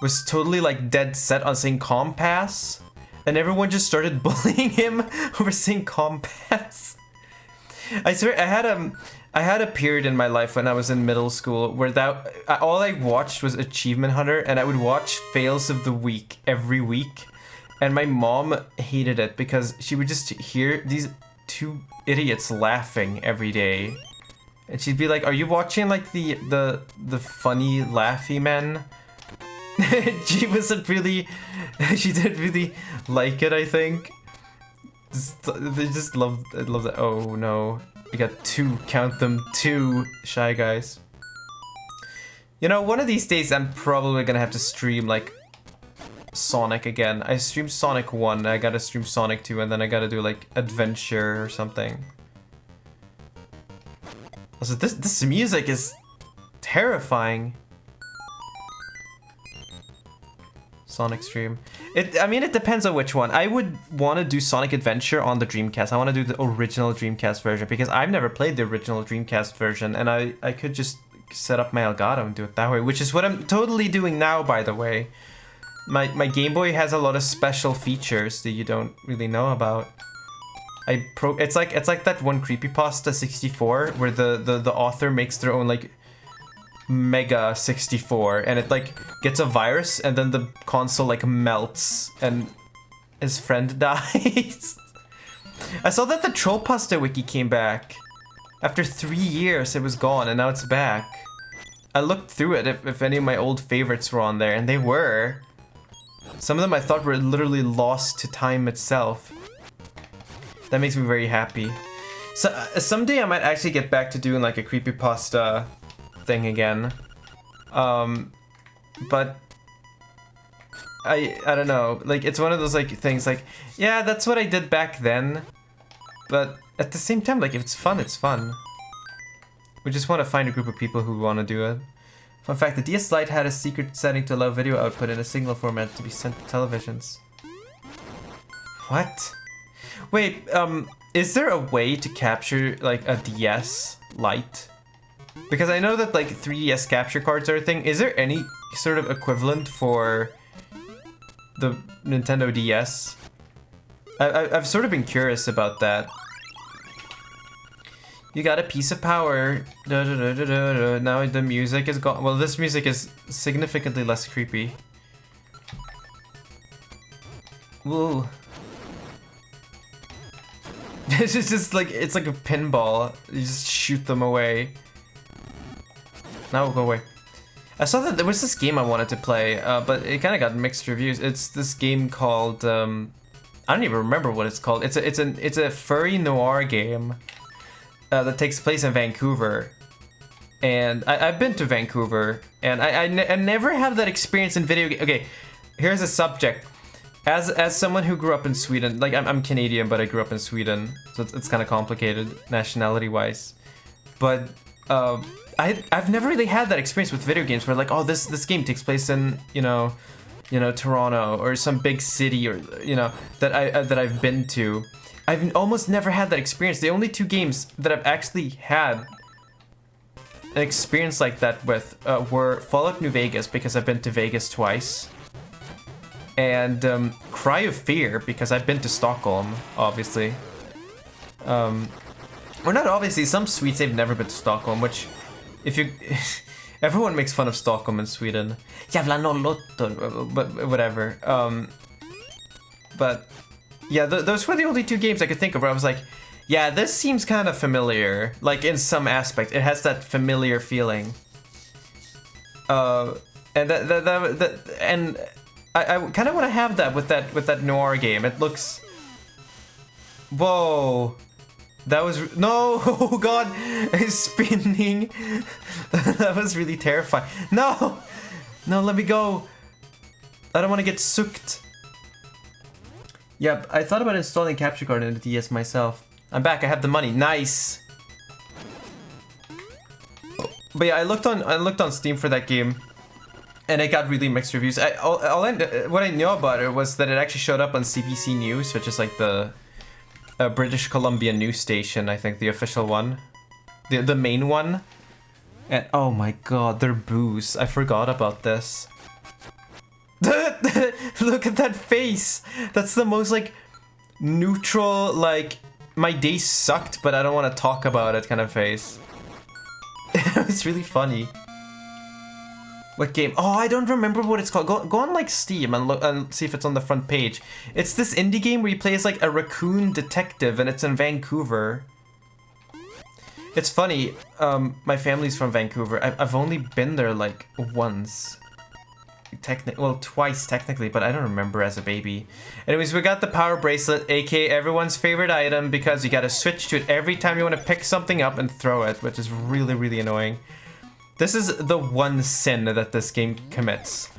was totally, like, dead set on saying compass, and everyone just started bullying him over saying compass. I swear, I had a period in my life when I was in middle school where all I watched was Achievement Hunter, and I would watch Fails of the Week every week. And my mom hated it because she would just hear these 2 idiots laughing every day. And she'd be like, "Are you watching, like, the funny laughy men?" She wasn't really... She didn't really like it, I think. They just loved that. Oh no. We got 2, count them, 2 Shy Guys. You know, one of these days I'm probably gonna have to stream, like, Sonic again. I streamed Sonic 1, I gotta stream Sonic 2, and then I gotta do, like, Adventure or something. Also, this music is terrifying. Sonic stream. I mean, it depends on which one. I would want to do Sonic Adventure on the Dreamcast. I want to do the original Dreamcast version because I've never played the original Dreamcast version, and I could just set up my Elgato and do it that way, which is what I'm totally doing now, by the way. My Game Boy has a lot of special features that you don't really know about. It's like that one creepypasta 64 where the author makes their own like Mega 64 and it like gets a virus and then the console like melts and his friend dies. I saw that the Trollpasta wiki came back. After 3 years it was gone and now it's back. I looked through it if any of my old favorites were on there, and they were. Some of them I thought were literally lost to time itself. That makes me very happy. So someday I might actually get back to doing like a creepypasta thing again. But I don't know. Like it's one of those like things like, yeah, that's what I did back then. But at the same time, like if it's fun, it's fun. We just want to find a group of people who want to do it. Fun fact, the DS Lite had a secret setting to allow video output in a signal format to be sent to televisions. What? Wait, is there a way to capture like a DS Lite? Because I know that like 3DS capture cards are a thing. Is there any sort of equivalent for the Nintendo DS? I've sort of been curious about that. You got a piece of power. Da, da, da, da, da, da. Now the music is gone. Well, this music is significantly less creepy. Whoa. It's just like, it's like a pinball. You just shoot them away. Now we'll go away. I saw that there was this game I wanted to play, but it kind of got mixed reviews. It's this game called, I don't even remember what it's called. It's a furry noir game. That takes place in Vancouver, and I've been to Vancouver, and I never have that experience in video game. Okay, here's a subject. As someone who grew up in Sweden, like I'm Canadian, but I grew up in Sweden, so it's kind of complicated nationality-wise. But I've never really had that experience with video games where like, oh, this game takes place in you know Toronto or some big city, or that I've been to. I've almost never had that experience. The only 2 games that I've actually had an experience like that with were Fallout New Vegas, because I've been to Vegas twice, and Cry of Fear, because I've been to Stockholm, obviously. Or not obviously, some Swedes have never been to Stockholm, which, if you... everyone makes fun of Stockholm in Sweden. Jävla nollottor, but whatever. But... yeah, those were the only 2 games I could think of where I was like, yeah, this seems kind of familiar. Like, in some aspect, it has that familiar feeling. And and I kind of want to have that with that noir game. It looks... whoa. That was... no! Oh god! It's spinning! That was really terrifying. No! No, let me go! I don't want to get sucked. Yep, I thought about installing capture card in the DS myself. I'm back, I have the money. Nice! But yeah, I looked on Steam for that game, and it got really mixed reviews. What I knew about it was that it actually showed up on CBC News, which is like the British Columbia news station, I think, the official one. The main one. And oh my god, their booze. I forgot about this. Look at that face. That's the most like neutral, like my day sucked but I don't want to talk about it kind of face. It's really funny. What game? Oh, I don't remember what it's called. Go on like Steam and look and see if it's on the front page. It's this indie game where you play as like a raccoon detective, and it's in Vancouver. It's funny. My family's from Vancouver. I've only been there like once. Well, twice technically, but I don't remember as a baby. Anyways, we got the power bracelet, aka everyone's favorite item, because you gotta switch to it every time you want to pick something up and throw it, which is really, really annoying. This is the one sin that this game commits.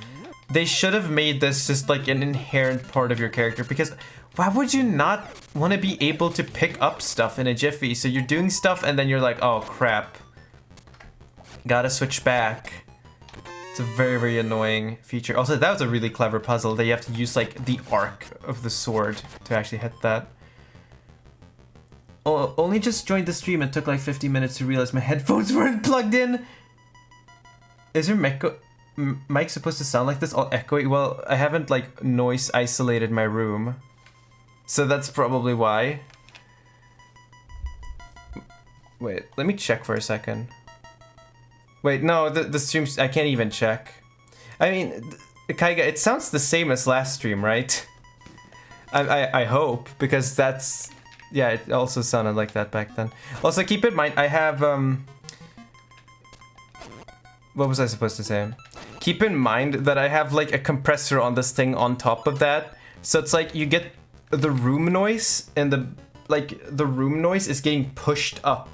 They should have made this just like an inherent part of your character, because why would you not want to be able to pick up stuff in a jiffy? So you're doing stuff and then you're like, oh crap. Gotta switch back. It's a very, very annoying feature. Also, that was a really clever puzzle that you have to use like the arc of the sword to actually hit that. Oh, only just joined the stream. It took like 50 minutes to realize my headphones weren't plugged in. Is your mic supposed to sound like this all echoey? Well, I haven't like noise isolated my room, so that's probably why. Wait, let me check for a second. Wait, no, the streams, I can't even check. I mean, Kaiga, it sounds the same as last stream, right? I hope, because that's... Yeah, it also sounded like that back then. Also, keep in mind, I have, what was I supposed to say? Keep in mind that I have, like, a compressor on this thing on top of that. So it's like, you get the room noise, and the room noise is getting pushed up.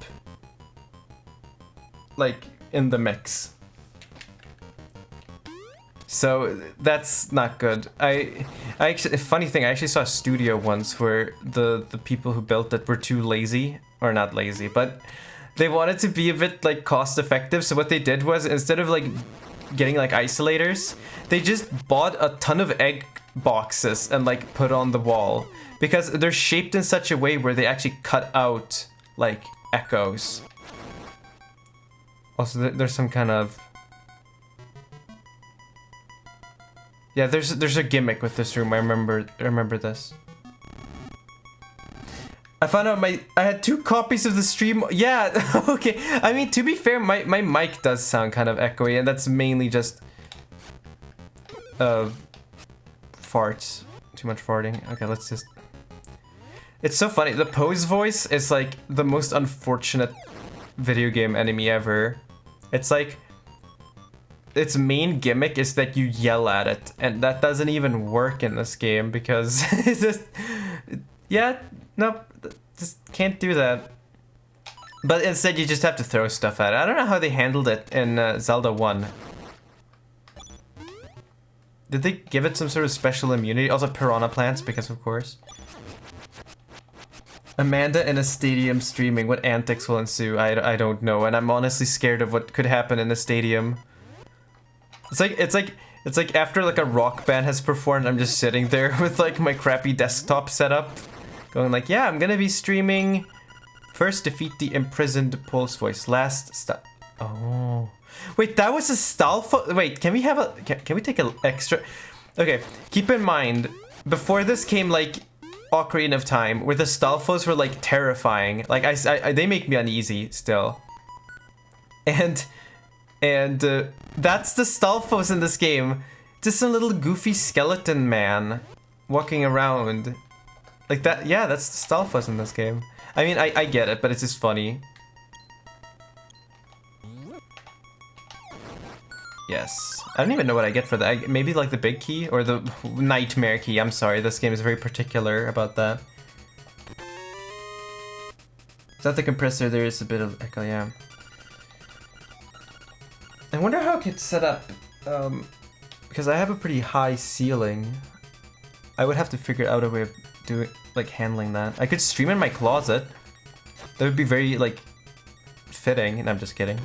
Like, in the mix. So that's not good. I actually, funny thing, I actually saw a studio once where the people who built it were too lazy, or not lazy, but they wanted to be a bit like cost effective. So what they did was, instead of like getting like isolators, they just bought a ton of egg boxes and like put on the wall, because they're shaped in such a way where they actually cut out like echoes. Also, there's some kind of... Yeah, there's a gimmick with this room. I remember this. I found out I had 2 copies of the stream. Yeah, okay. I mean, to be fair, my mic does sound kind of echoey, and that's mainly just farts. Too much farting. Okay, let's just... It's so funny. The Pose voice is like the most unfortunate video game enemy ever. It's like, its main gimmick is that you yell at it, and that doesn't even work in this game because it's just, yeah, nope, just can't do that. But instead you just have to throw stuff at it. I don't know how they handled it in Zelda 1. Did they give it some sort of special immunity? Also piranha plants, because of course. Amanda in a stadium streaming. What antics will ensue? I don't know, and I'm honestly scared of what could happen in a stadium. It's like after like a rock band has performed, I'm just sitting there with like my crappy desktop setup, going like, yeah, I'm gonna be streaming. First, defeat the imprisoned Pulse voice. Last oh, wait, that was a Stalfos. Wait, can we have a? Can we take an extra? Okay, keep in mind, before this came like Ocarina of Time, where the Stalfos were like terrifying. Like they make me uneasy still. And that's the Stalfos in this game. Just a little goofy skeleton man walking around like that. Yeah, that's the Stalfos in this game. I mean, I get it, but it's just funny. Yes. I don't even know what I get for that. Maybe like the big key or the nightmare key. I'm sorry, this game is very particular about that. Is that the compressor? There is a bit of echo, yeah. I wonder how it gets set up, because I have a pretty high ceiling. I would have to figure out a way of doing, like, handling that. I could stream in my closet. That would be very, like, fitting, and I'm just kidding.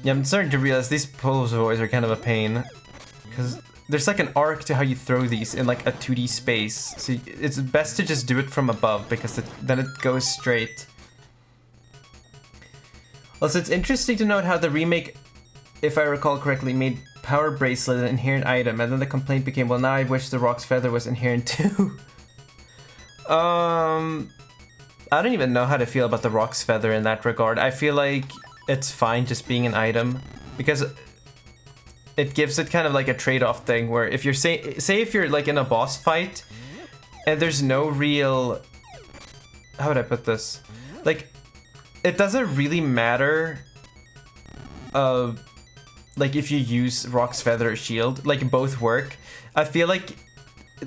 Yeah, I'm starting to realize these pose voids are kind of a pain, because there's like an arc to how you throw these in like a 2D space. So it's best to just do it from above, because then it goes straight. Also, it's interesting to note how the remake, if I recall correctly, made Power Bracelet an inherent item, and then the complaint became, well, now I wish the Rock's Feather was inherent too. I don't even know how to feel about the Rock's Feather in that regard. I feel like it's fine just being an item, because it gives it kind of like a trade-off thing where if you're say if you're like in a boss fight and there's no real, how would I put this? Like, it doesn't really matter like if you use Rock's Feather or Shield, like both work. I feel like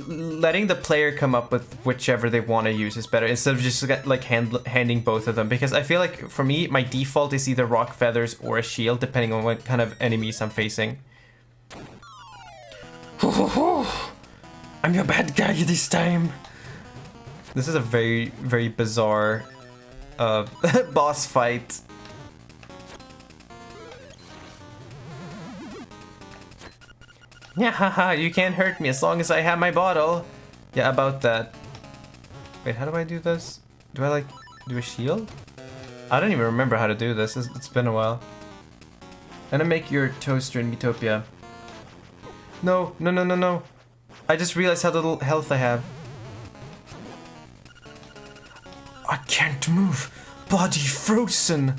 letting the player come up with whichever they want to use is better, instead of just like handing both of them, because I feel like for me my default is either Rock Feathers or a Shield depending on what kind of enemies I'm facing. I'm your bad guy this time. This is a very, very bizarre boss fight. Yeah, haha, you can't hurt me as long as I have my bottle. Yeah, about that. Wait, how do I do this? Do I like do a shield? I don't even remember how to do this. It's been a while. I'm gonna make your toaster in Miitopia. No, no, no, no, no. I just realized how little health I have. I can't move. Body frozen.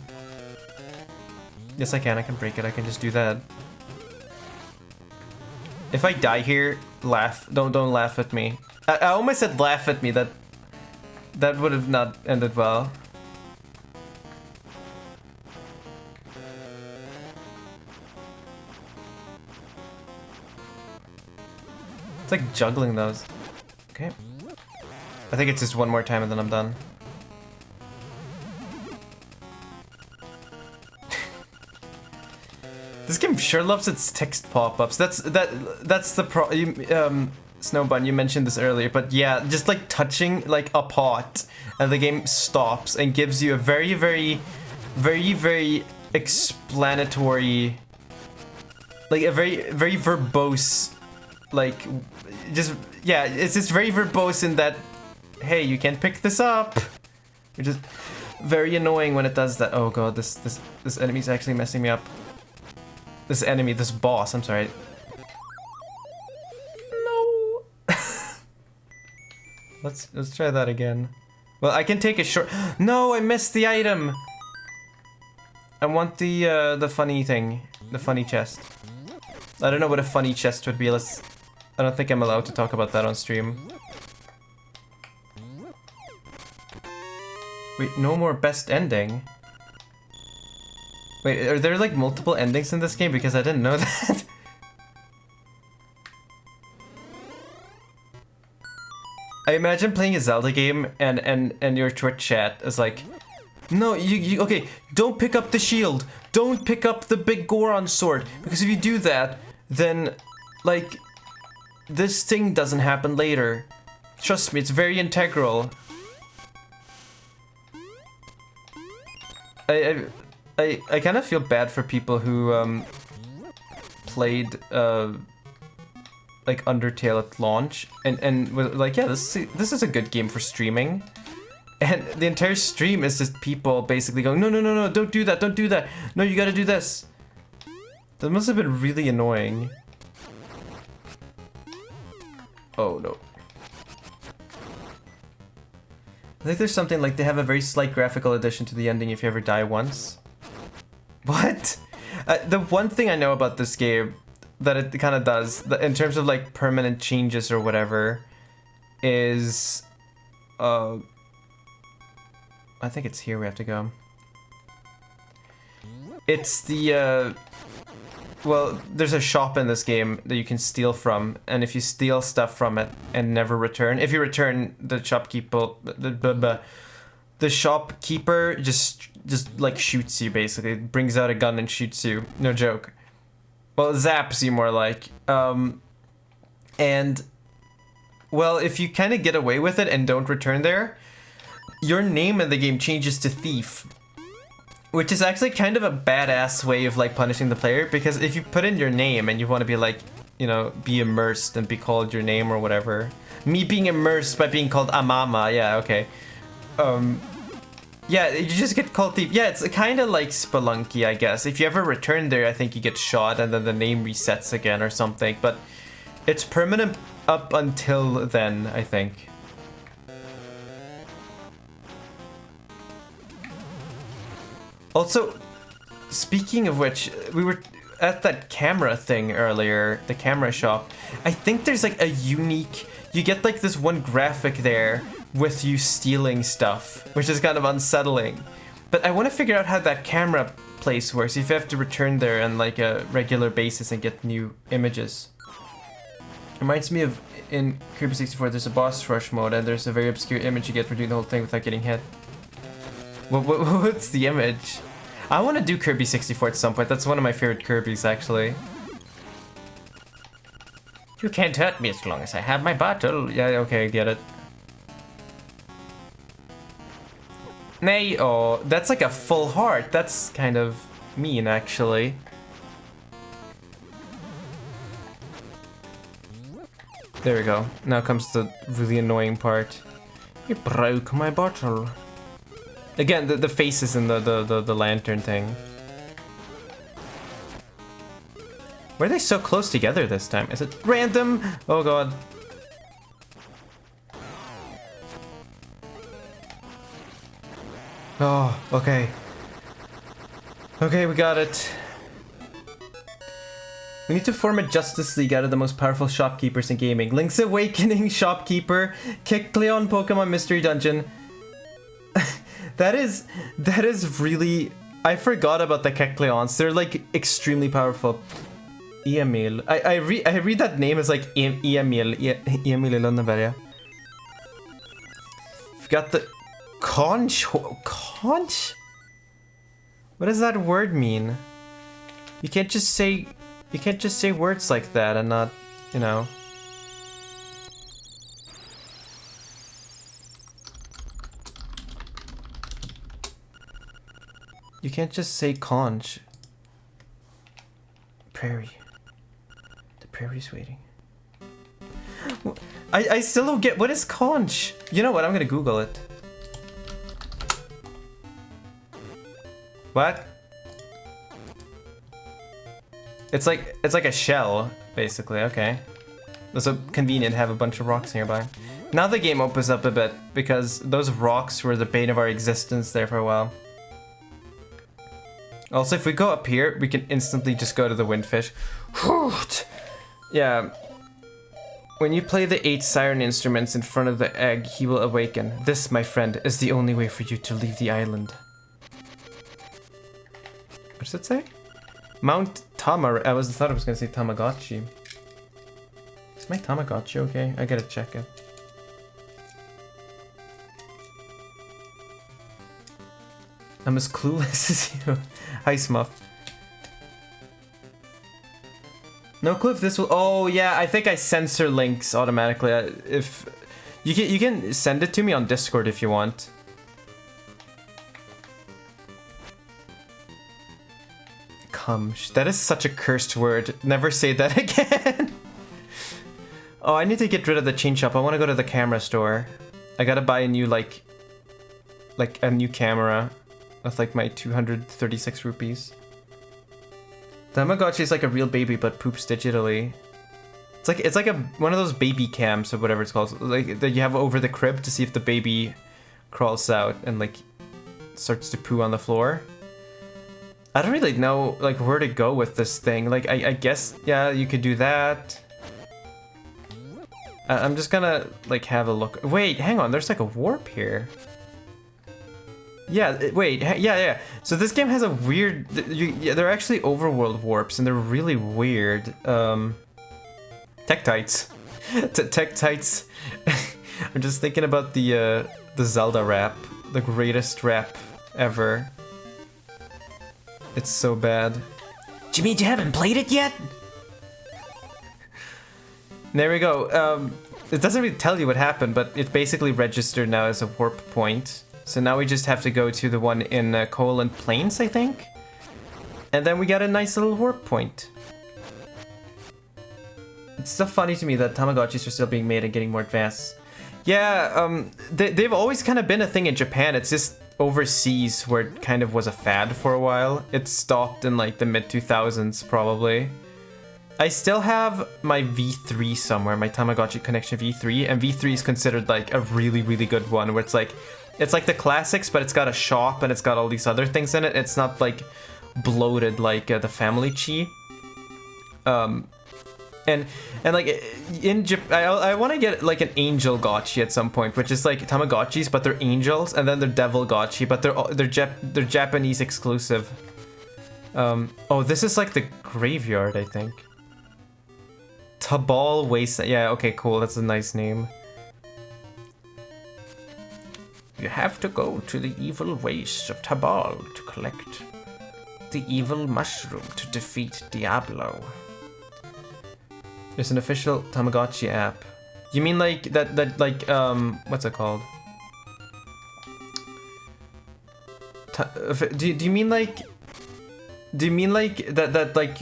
Yes, I can break it. I can just do that. If I die here, laugh. Don't laugh at me. I almost said laugh at me. That would have not ended well. It's like juggling those. Okay. I think it's just one more time and then I'm done. This game sure loves its text pop-ups. That's the Snowbun, you mentioned this earlier, but yeah, just like touching like a pot and the game stops and gives you a very, very, very, very explanatory, like a very, very verbose, like, just, yeah, it's just very verbose in that, hey, you can't pick this up, which is very annoying when it does that. Oh god, this enemy's actually messing me up. This boss, I'm sorry. No. Let's try that again. Well, I can take a short. No, I missed the item. I want the funny thing, the funny chest. I don't know what a funny chest would be. I don't think I'm allowed to talk about that on stream. Wait, no more best ending. Wait, are there like multiple endings in this game? Because I didn't know that. I imagine playing a Zelda game and your Twitch chat is like, no, you okay, don't pick up the shield. Don't pick up the big Goron sword. Because if you do that, then like this thing doesn't happen later. Trust me, it's very integral. I kind of feel bad for people who played like Undertale at launch and was like, yeah, this is a good game for streaming, and the entire stream is just people basically going, no, don't do that, no, you gotta do this. That must have been really annoying. Oh no. I think there's something like they have a very slight graphical addition to the ending if you ever die once. What? The one thing I know about this game that it kind of does, in terms of like permanent changes or whatever, is I think it's here we have to go. It's the well, there's a shop in this game that you can steal from, and if you steal stuff from it and never return, if you return, the shopkeeper, the shopkeeper just like shoots you basically. It brings out a gun and shoots you. No joke. Well, it zaps you more like. And well, if you kind of get away with it and don't return there, your name in the game changes to Thief. Which is actually kind of a badass way of like punishing the player, because if you put in your name and you want to be like, you know, be immersed and be called your name or whatever. Me being immersed by being called Amama, yeah, okay. Yeah, you just get called Thief. Yeah, it's kind of like Spelunky, I guess. If you ever return there, I think you get shot and then the name resets again or something. But it's permanent up until then, I think. Also, speaking of which, we were at that camera thing earlier, the camera shop. I think there's like a unique, you get like this one graphic there with you stealing stuff, which is kind of unsettling. But I want to figure out how that camera place works, if you have to return there on like a regular basis and get new images. Reminds me of in Kirby 64, there's a boss rush mode and there's a very obscure image you get for doing the whole thing without getting hit. What's the image? I want to do Kirby 64 at some point. That's one of my favorite Kirbys, actually. You can't hurt me as long as I have my bottle. Yeah, okay, get it. Nay, oh, that's like a full heart. That's kind of mean, actually. There we go. Now comes the really annoying part. You broke my bottle. Again, the faces in the lantern thing. Why are they so close together this time? Is it random? Oh god. Oh, okay. Okay, we got it. We need to form a Justice League out of the most powerful shopkeepers in gaming. Link's Awakening Shopkeeper, Kecleon Pokemon Mystery Dungeon. that is really... I forgot about the Kecleons. They're like extremely powerful. Emil. I read that name as like Emil Lönneberga. We've got the conch. Conch? What does that word mean? You can't just say words like that and not, you know. You can't just say conch. Prairie. The prairie's waiting. I still don't get, what is conch? You know what, I'm gonna Google it. What? It's like a shell, basically, okay. It's so convenient to have a bunch of rocks nearby. Now the game opens up a bit, because those rocks were the bane of our existence there for a while. Also, if we go up here, we can instantly just go to the Windfish. Yeah. When you play the 8 siren instruments in front of the egg, he will awaken. This, my friend, is the only way for you to leave the island. What does it say? Mount Tamar. I thought I was gonna say Tamagotchi. Is my Tamagotchi okay? I gotta check it. I'm as clueless as you. Hi, Smuff. No clue if this will. Oh yeah, I think I censor links automatically. If you can send it to me on Discord if you want. That is such a cursed word. Never say that again. Oh, I need to get rid of the chain shop. I want to go to the camera store. I gotta buy a new like a new camera with like my 236 rupees. Tamagotchi is like a real baby but poops digitally. It's like one of those baby cams or whatever it's called, like that you have over the crib to see if the baby crawls out and like starts to poo on the floor. I don't really know like where to go with this thing. Like I guess yeah, you could do that. I'm just gonna like have a look. Wait, hang on. There's like a warp here. Yeah. Wait. Yeah. So this game has a weird. They're actually overworld warps, and they're really weird. Tektites. Tektites. I'm just thinking about the Zelda rap, the greatest rap ever. It's so bad. Do you mean you haven't played it yet? There we go. It doesn't really tell you what happened, but it's basically registered now as a warp point. So now we just have to go to the one in Koholint Plains, I think? And then we got a nice little warp point. It's still funny to me that Tamagotchis are still being made and getting more advanced. Yeah, they've always kind of been a thing in Japan. It's just overseas where it kind of was a fad for a while. It stopped in like the mid-2000s probably. I still have my V3 somewhere, my Tamagotchi Connection V3, and V3 is considered like a really, really good one where it's like the classics, but it's got a shop and it's got all these other things in it. It's not like bloated like the Family Chi. And like in Japan, I want to get like an Angel Gotchi at some point, which is like Tamagotchis, but they're angels, and then they're Devil Gotchi, but they're Japanese exclusive. Oh, this is like the graveyard, I think. Tabal Wasteland. Yeah, okay, cool. That's a nice name. You have to go to the evil wastes of Tabal to collect the evil mushroom to defeat Diablo. There's an official Tamagotchi app. You mean like that like what's it called? Do you mean like that like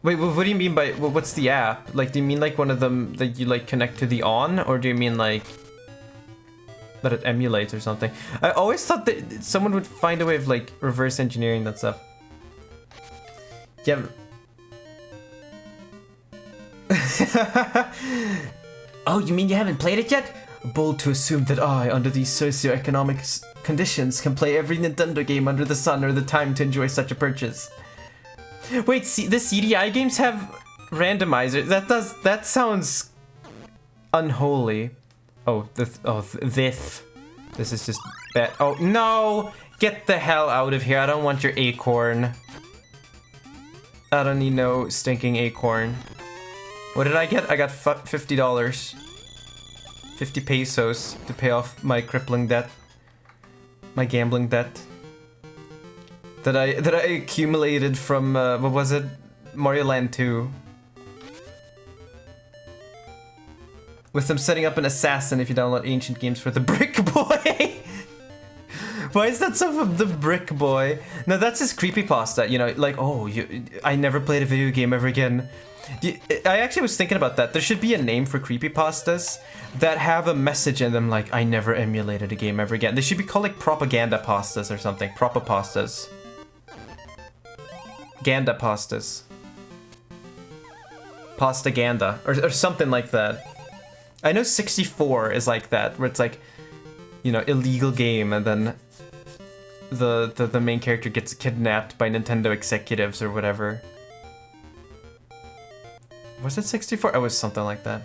wait, what do you mean by what's the app? Like do you mean like one of them that you like connect to the On, or do you mean like that it emulates or something? I always thought that someone would find a way of like reverse engineering that stuff. Yeah. Oh, you mean you haven't played it yet? bold to assume that I, under these socioeconomic conditions, can play every Nintendo game under the sun or the time to enjoy such a purchase. Wait, see, the CDI games have randomizers. That sounds unholy. Oh, this is just bad. Oh no! Get the hell out of here! I don't want your acorn. I don't need no stinking acorn. What did I get? I got $50. 50 pesos to pay off my crippling debt. My gambling debt. That I accumulated from, what was it? Mario Land 2. With them setting up an assassin if you download ancient games for the Brick Boy. Why is that so from the Brick Boy? No, that's just creepypasta, you know, like, oh, I never played a video game ever again. I actually was thinking about that. There should be a name for creepypastas that have a message in them like, I never emulated a game ever again. They should be called like propaganda pastas or something. Propapastas. Ganda pastas. Pastaganda. Or something like that. I know 64 is like that, where it's like, you know, illegal game and then the main character gets kidnapped by Nintendo executives or whatever. Was it 64? It was something like that.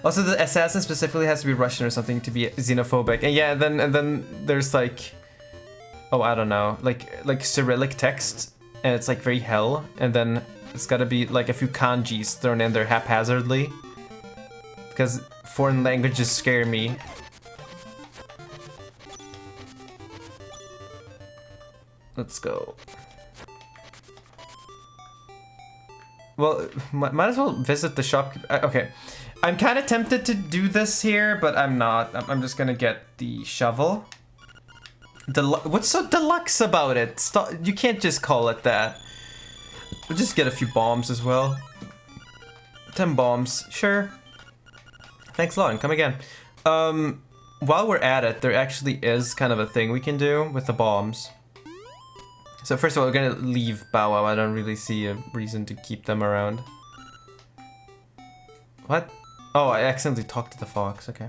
Also, the assassin specifically has to be Russian or something to be xenophobic. And yeah, and then there's like, oh, I don't know, like Cyrillic text, and it's like very hell, and then it's gotta be like a few kanjis thrown in there haphazardly, because foreign languages scare me. Let's go. Well, might as well visit the shop. Okay, I'm kind of tempted to do this here, but I'm not. I'm just gonna get the shovel. What's so deluxe about it? Stop. You can't just call it that. We'll just get a few bombs as well. 10 bombs, sure. Thanks a lot, and come again. While we're at it, there actually is kind of a thing we can do with the bombs. So first of all, we're gonna leave Bow Wow. I don't really see a reason to keep them around. What? Oh, I accidentally talked to the fox, okay.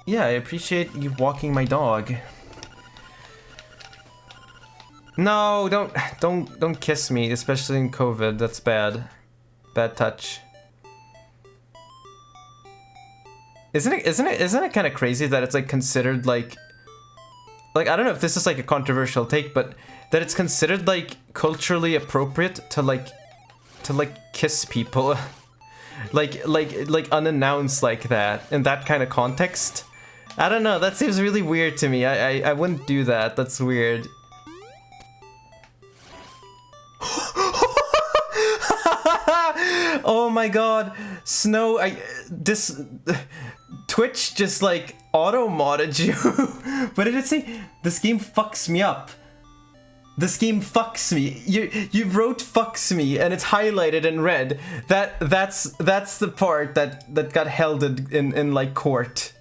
Yeah, I appreciate you walking my dog. No, don't kiss me, especially in COVID. That's bad. Bad touch. Isn't it kind of crazy that it's like considered like I don't know if this is like a controversial take, but that it's considered like culturally appropriate to like kiss people like unannounced like that in that kind of context. I don't know, that seems really weird to me. I wouldn't do that. That's weird. Oh my god, Snow, Twitch just like auto-modded you. What did it say? This game fucks me up. This game fucks me. You wrote fucks me and it's highlighted in red. That's the part that got held in like court.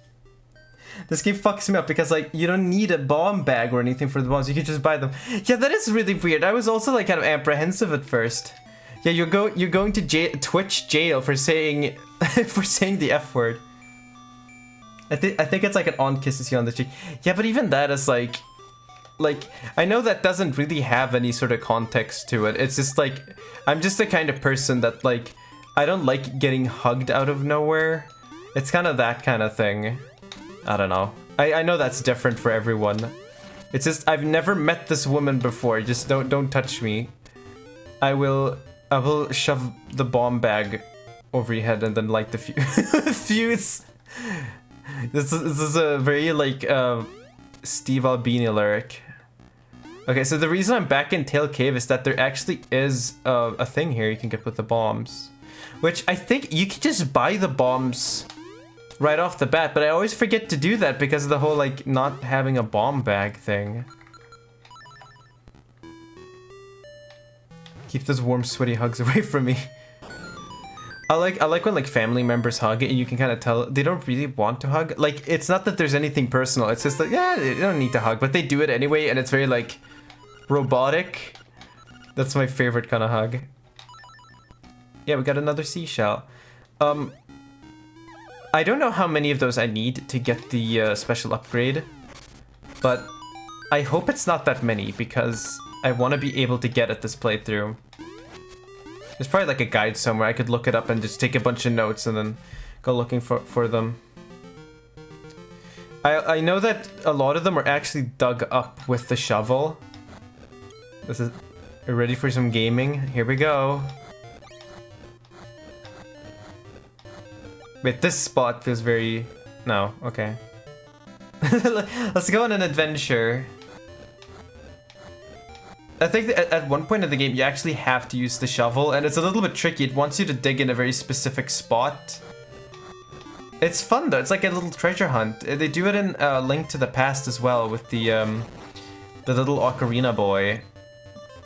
This game fucks me up because like you don't need a bomb bag or anything for the bombs. You can just buy them. Yeah, that is really weird. I was also like kind of apprehensive at first. Yeah, you're going to Twitch jail for saying the F word. I think it's like an on kisses you on the cheek. Yeah, but even that is like I know that doesn't really have any sort of context to it. It's just like I'm just the kind of person that like I don't like getting hugged out of nowhere. It's kind of that kind of thing. I don't know. I know that's different for everyone. It's just I've never met this woman before. Just don't touch me. I will shove the bomb bag over your head and then light the fuse. This is a very like Steve Albini lyric. Okay, so the reason I'm back in Tail Cave is that there actually is a thing here you can get with the bombs, which I think you can just buy the bombs right off the bat, but I always forget to do that because of the whole like not having a bomb bag thing. Keep those warm, sweaty hugs away from me. I like when like family members hug and you can kind of tell they don't really want to hug. Like it's not that there's anything personal. It's just like yeah, they don't need to hug, but they do it anyway, and it's very like robotic. That's my favorite kind of hug. Yeah, we got another seashell. I don't know how many of those I need to get the special upgrade, but I hope it's not that many because I want to be able to get it this playthrough. There's probably like a guide somewhere. I could look it up and just take a bunch of notes and then go looking for them. I know that a lot of them are actually dug up with the shovel. This is... Are you ready for some gaming? Here we go. Wait, this spot feels very... No, okay. Let's go on an adventure. I think that at one point in the game you actually have to use the shovel, and it's a little bit tricky. It wants you to dig in a very specific spot. It's fun though, it's like a little treasure hunt. They do it in Link to the Past as well with the little ocarina boy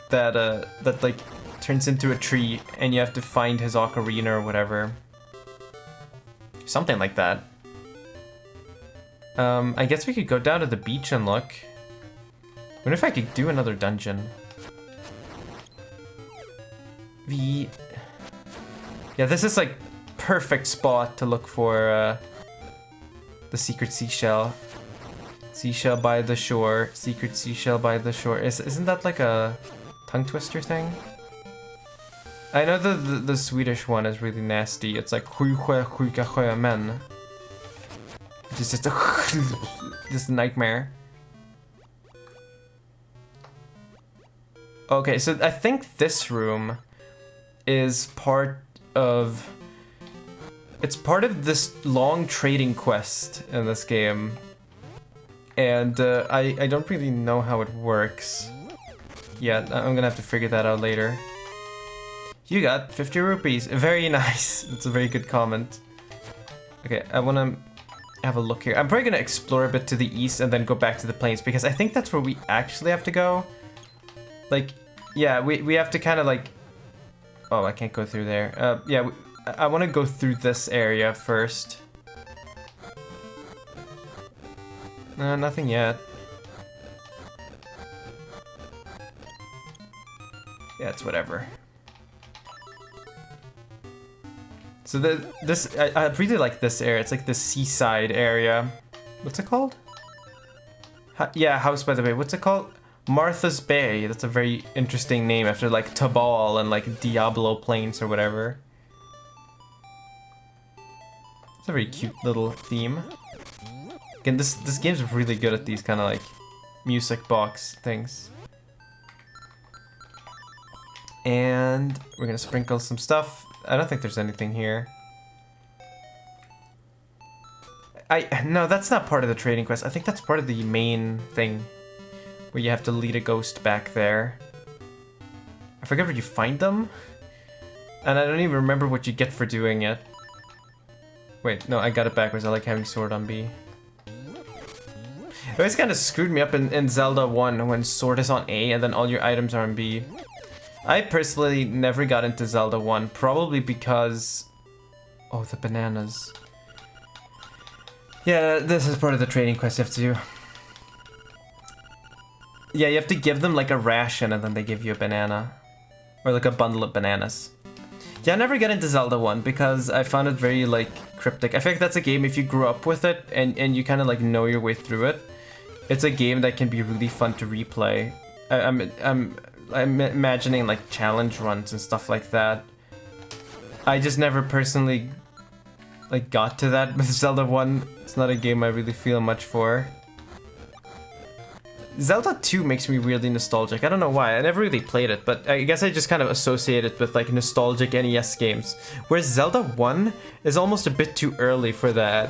that like turns into a tree and you have to find his ocarina or whatever. Something like that. I guess we could go down to the beach and look. Wonder if I could do another dungeon. Yeah, this is like perfect spot to look for the secret seashell. Seashell by the shore. Secret seashell by the shore. Isn't that like a tongue twister thing? I know the Swedish one is really nasty. It's like men. Just a nightmare. Okay, so I think this room is part of... It's part of this long trading quest in this game. And I don't really know how it works. Yeah, I'm gonna have to figure that out later. You got 50 rupees. Very nice. That's a very good comment. Okay, I wanna have a look here. I'm probably gonna explore a bit to the east and then go back to the plains because I think that's where we actually have to go. Like, yeah, we have to kind of like... Oh, I can't go through there. Yeah, I want to go through this area first. Nothing yet. Yeah, it's whatever. So I really like this area. It's like the seaside area. What's it called? Yeah, House by the Bay. What's it called? Martha's Bay. That's a very interesting name after like Tabal and like Diablo Plains or whatever. It's a very cute little theme. Again, this game's really good at these kind of like music box things. And we're gonna sprinkle some stuff. I don't think there's anything here. No, that's not part of the trading quest. I think that's part of the main thing. Where you have to lead a ghost back there. I forget where you find them. And I don't even remember what you get for doing it. Wait, no, I got it backwards. I like having sword on B. It always kind of screwed me up in Zelda 1 when sword is on A and then all your items are on B. I personally never got into Zelda 1, probably because... Oh, the bananas. Yeah, this is part of the trading quest you have to do. Yeah, you have to give them like a ration and then they give you a banana. Or like a bundle of bananas. Yeah, I never got into Zelda 1 because I found it very like cryptic. I feel like that's a game if you grew up with it and you kind of like know your way through it. It's a game that can be really fun to replay. I'm imagining like challenge runs and stuff like that. I just never personally like got to that with Zelda 1. It's not a game I really feel much for. Zelda 2 makes me really nostalgic. I don't know why. I never really played it, but I guess I just kind of associate it with like nostalgic NES games. Whereas Zelda 1 is almost a bit too early for that.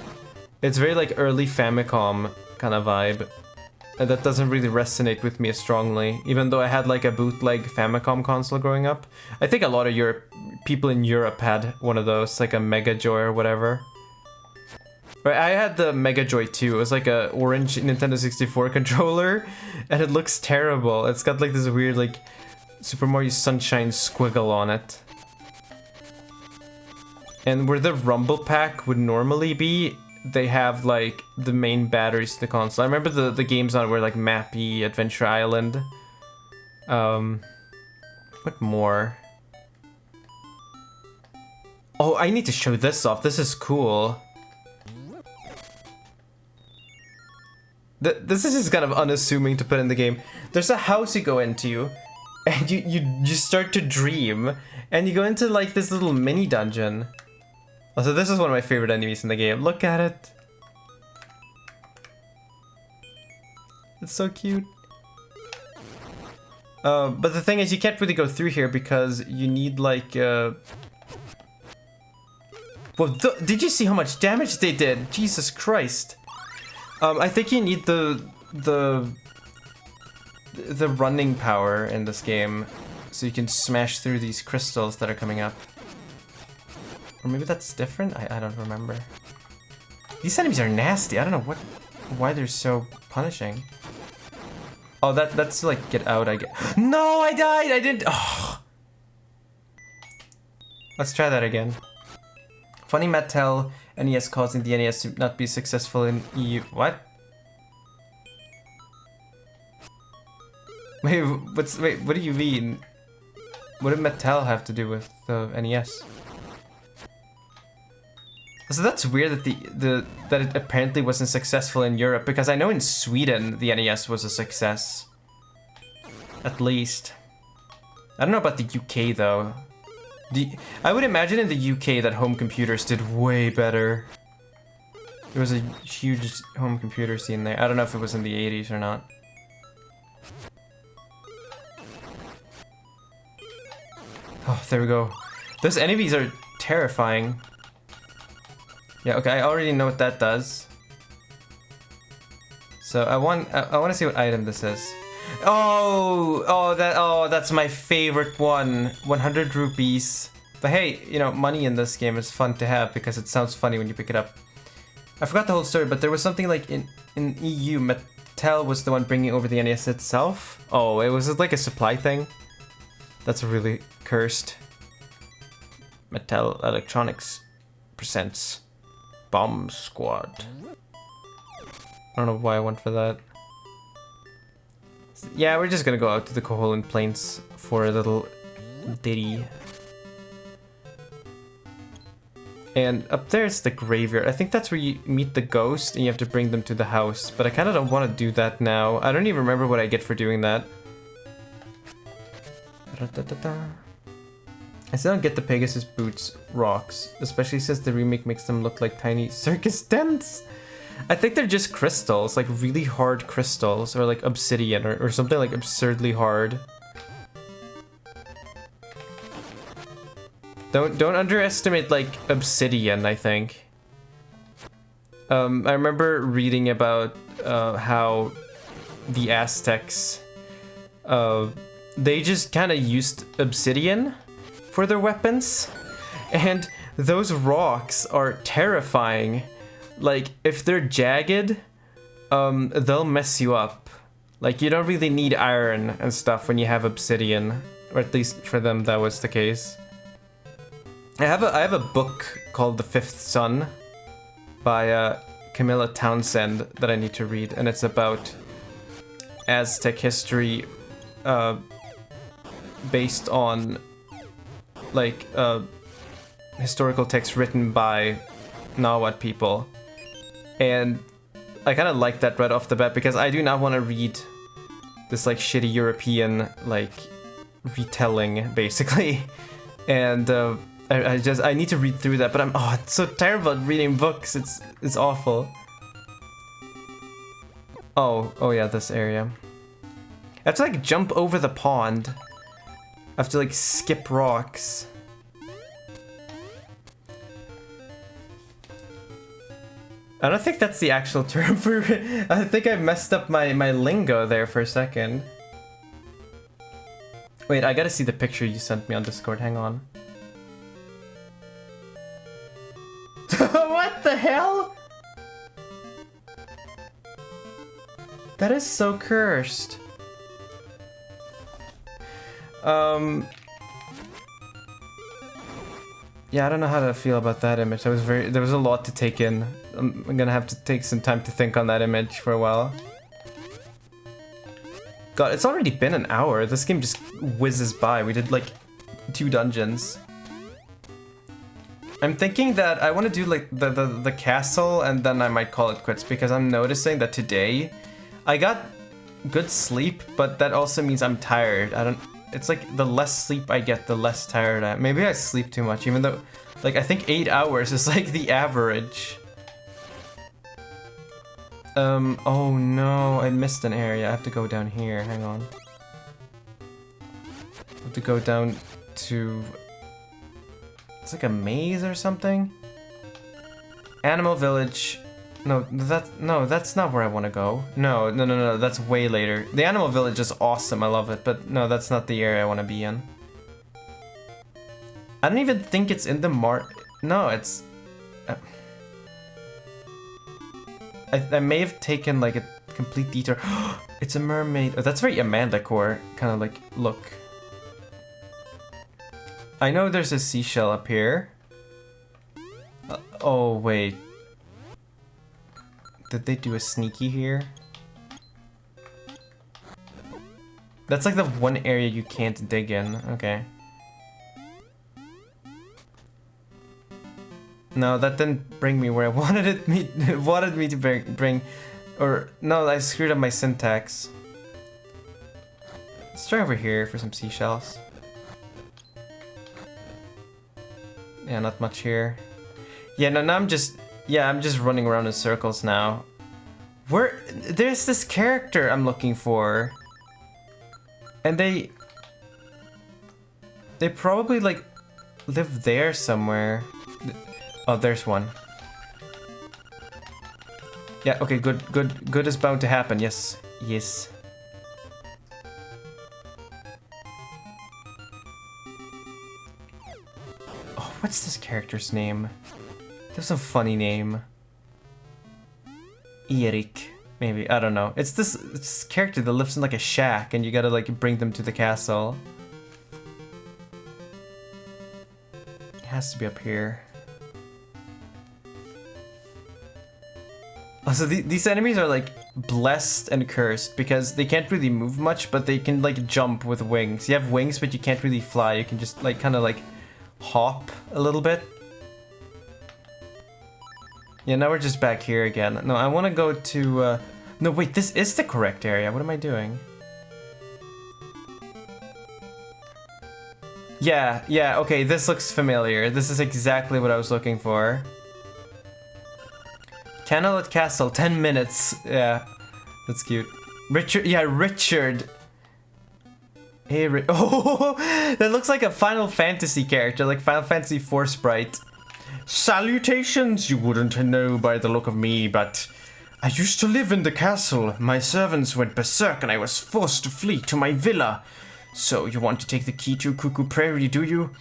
It's very like early Famicom kind of vibe. And that doesn't really resonate with me as strongly, even though I had like a bootleg Famicom console growing up. I think a lot of people in Europe had one of those, like a Mega Joy or whatever. But I had the Mega Joy 2. It was like a orange Nintendo 64 controller, and it looks terrible. It's got like this weird like Super Mario Sunshine squiggle on it. And where the Rumble Pack would normally be, they have like the main batteries to the console. I remember the games on it were like Mappy, Adventure Island. What more? Oh, I need to show this off. This is cool. This is just kind of unassuming to put in the game. There's a house you go into, and you start to dream, and you go into like this little mini dungeon. Also, this is one of my favorite enemies in the game. Look at it. It's so cute. But the thing is, you can't really go through here because you need like well, did you see how much damage they did? Jesus Christ. I think you need the running power in this game so you can smash through these crystals that are coming up. Or maybe that's different? I don't remember. These enemies are nasty. I don't know why they're so punishing. Oh, that's to like get out, I guess. No, I died! I didn't. Oh. Let's try that again. Funny Mattel NES causing the NES to not be successful in EU. What? Wait, what do you mean? What did Mattel have to do with the NES? So that's weird that that it apparently wasn't successful in Europe, because I know in Sweden the NES was a success. At least. I don't know about the UK though. I would imagine in the UK that home computers did way better. There was a huge home computer scene there. I don't know if it was in the 80s or not. Oh, there we go. Those enemies are terrifying. Yeah, okay, I already know what that does. So I want to see what item this is. Oh, that's my favorite one. 100 rupees. But hey, you know, money in this game is fun to have because it sounds funny when you pick it up. I forgot the whole story, but there was something like in EU, Mattel was the one bringing over the NES itself. Oh, it was like a supply thing. That's really cursed. Mattel Electronics presents Bomb Squad. I don't know why I went for that. Yeah, we're just gonna go out to the Koholint Plains for a little ditty. And up there is the graveyard. I think that's where you meet the ghost and you have to bring them to the house. But I kind of don't want to do that now. I don't even remember what I get for doing that. I still don't get the Pegasus Boots rocks, especially since the remake makes them look like tiny circus tents. I think they're just crystals, like really hard crystals, or like obsidian, or something like absurdly hard. Don't underestimate like obsidian, I think. I remember reading about how the Aztecs, they just kind of used obsidian for their weapons, and those rocks are terrifying. Like, if they're jagged, they'll mess you up. Like, you don't really need iron and stuff when you have obsidian, or at least for them that was the case. I have a book called The Fifth Sun by Camilla Townsend that I need to read, and it's about Aztec history based on like historical texts written by Nahuatl people. And I kind of like that right off the bat because I do not want to read this like shitty European like retelling basically. And I need to read through that, but it's so terrible at reading books. It's awful. Oh yeah, this area. I have to like jump over the pond. I have to like skip rocks. I don't think that's the actual term for it. I think I messed up my lingo there for a second. Wait, I gotta see the picture you sent me on Discord, hang on. What the hell? That is so cursed. Yeah, I don't know how to feel about that image. There was a lot to take in. I'm gonna have to take some time to think on that image for a while. God, it's already been an hour. This game just whizzes by. We did like 2 dungeons. I'm thinking that I want to do like the castle and then I might call it quits because I'm noticing that today I got good sleep, but that also means I'm tired. It's like the less sleep I get, the less tired I am. Maybe I sleep too much, even though like I think 8 hours is like the average. Oh no, I missed an area. I have to go down here. Hang on. I have to go down to... It's like a maze or something? Animal Village. No, that's not where I want to go. No, that's way later. The Animal Village is awesome, I love it, but no, that's not the area I want to be in. I don't even think it's in the No, it's... I may have taken like a complete detour. It's a mermaid. Oh, that's very Amanda Core kind of like look. I know there's a seashell up here. Oh wait. Did they do a sneaky here? That's like the one area you can't dig in. Okay. No, that didn't bring me where I wanted me to bring, or no, I screwed up my syntax. Let's try over here for some seashells. Yeah, not much here. Yeah, no, now I'm just running around in circles now. There's this character I'm looking for, and they probably like live there somewhere. Oh, there's one. Yeah, okay, good is bound to happen, yes. Yes. Oh, what's this character's name? There's a funny name. Erik, maybe, I don't know. It's this character that lives in like a shack and you gotta like bring them to the castle. It has to be up here. So these enemies are like blessed and cursed because they can't really move much, but they can like jump with wings. You have wings, but you can't really fly. You can just like kind of like hop a little bit. Yeah, now we're just back here again. No, I want to go to... No, wait, this is the correct area. What am I doing? Yeah, okay, this looks familiar. This is exactly what I was looking for. Camelot Castle, 10 minutes. Yeah, that's cute. Richard, yeah, Richard. Hey, oh, that looks like a Final Fantasy character, like Final Fantasy IV sprite. Salutations, you wouldn't know by the look of me, but I used to live in the castle. My servants went berserk and I was forced to flee to my villa. So you want to take the key to Cuckoo Prairie, do you?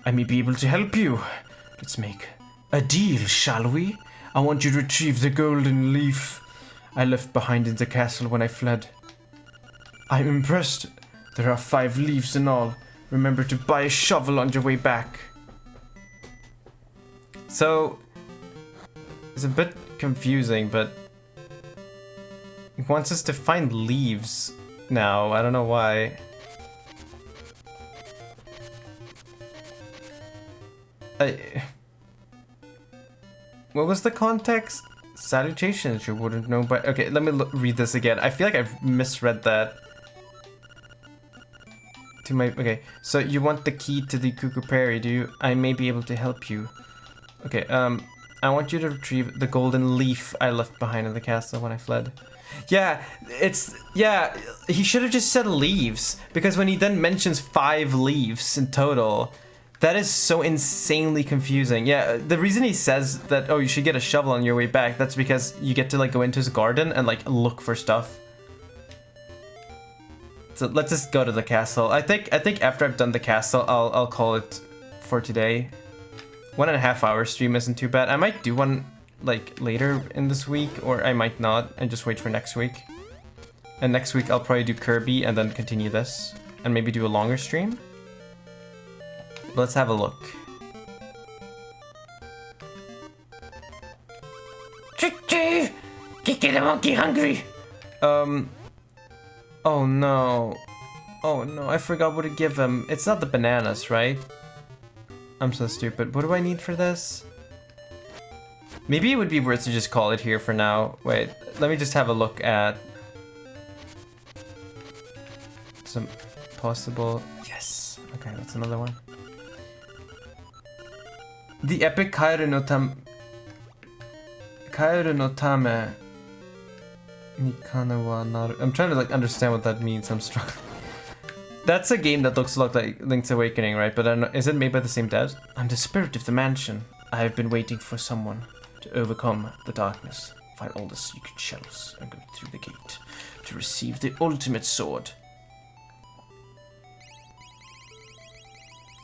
I may be able to help you. Let's make a deal, shall we? I want you to retrieve the golden leaf I left behind in the castle when I fled. I'm impressed. There are 5 leaves in all. Remember to buy a shovel on your way back. So, it's a bit confusing, but he wants us to find leaves now. I don't know why. What was the context? Salutations, you wouldn't know, but okay, let me read this again. I feel like I've misread that. Okay, so you want the key to the Cuckoo Prairie, do you? I may be able to help you. Okay, I want you to retrieve the golden leaf I left behind in the castle when I fled. Yeah, he should have just said leaves, because when he then mentions 5 leaves in total, that is so insanely confusing. Yeah, the reason he says that, oh, you should get a shovel on your way back, that's because you get to like go into his garden and like look for stuff. So let's just go to the castle. I think after I've done the castle, I'll call it for today. 1.5 hour stream isn't too bad. I might do one like later in this week, or I might not and just wait for next week. And next week I'll probably do Kirby and then continue this and maybe do a longer stream. Let's have a look. Get the monkey hungry. Oh no. Oh no, I forgot what to give him. It's not the bananas, right? I'm so stupid. What do I need for this? Maybe it would be worth to just call it here for now. Wait, let me just have a look at some possible... Yes. Okay, that's another one. The epic Kaeru no Tame Nikana wa Naru. I'm trying to like understand what that means. I'm struggling. That's a game that looks a lot like Link's Awakening, right? But I don't know, is it made by the same devs? I'm the spirit of the mansion. I have been waiting for someone to overcome the darkness, find all the secret shells, and go through the gate to receive the ultimate sword.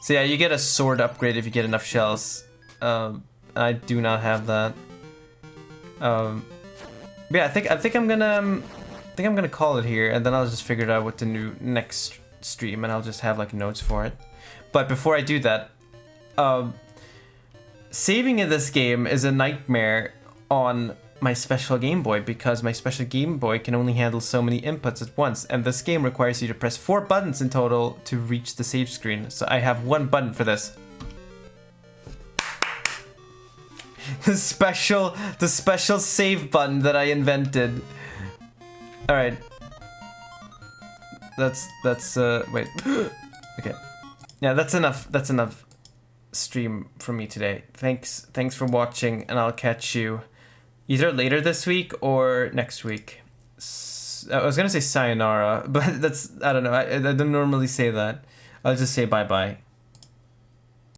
So yeah, you get a sword upgrade if you get enough shells. I do not have that. Yeah, I think I'm gonna call it here, and then I'll just figure out what to do next stream, and I'll just have like notes for it. But before I do that, saving in this game is a nightmare on my special Game Boy, because my special Game Boy can only handle so many inputs at once, and this game requires you to press 4 buttons in total to reach the save screen. So I have 1 button for this. The special save button that I invented. All right. That's wait. Okay. Yeah, that's enough stream from me today. Thanks for watching, and I'll catch you either later this week or next week. I was gonna say sayonara, but that's, I don't know. I don't normally say that. I'll just say bye-bye.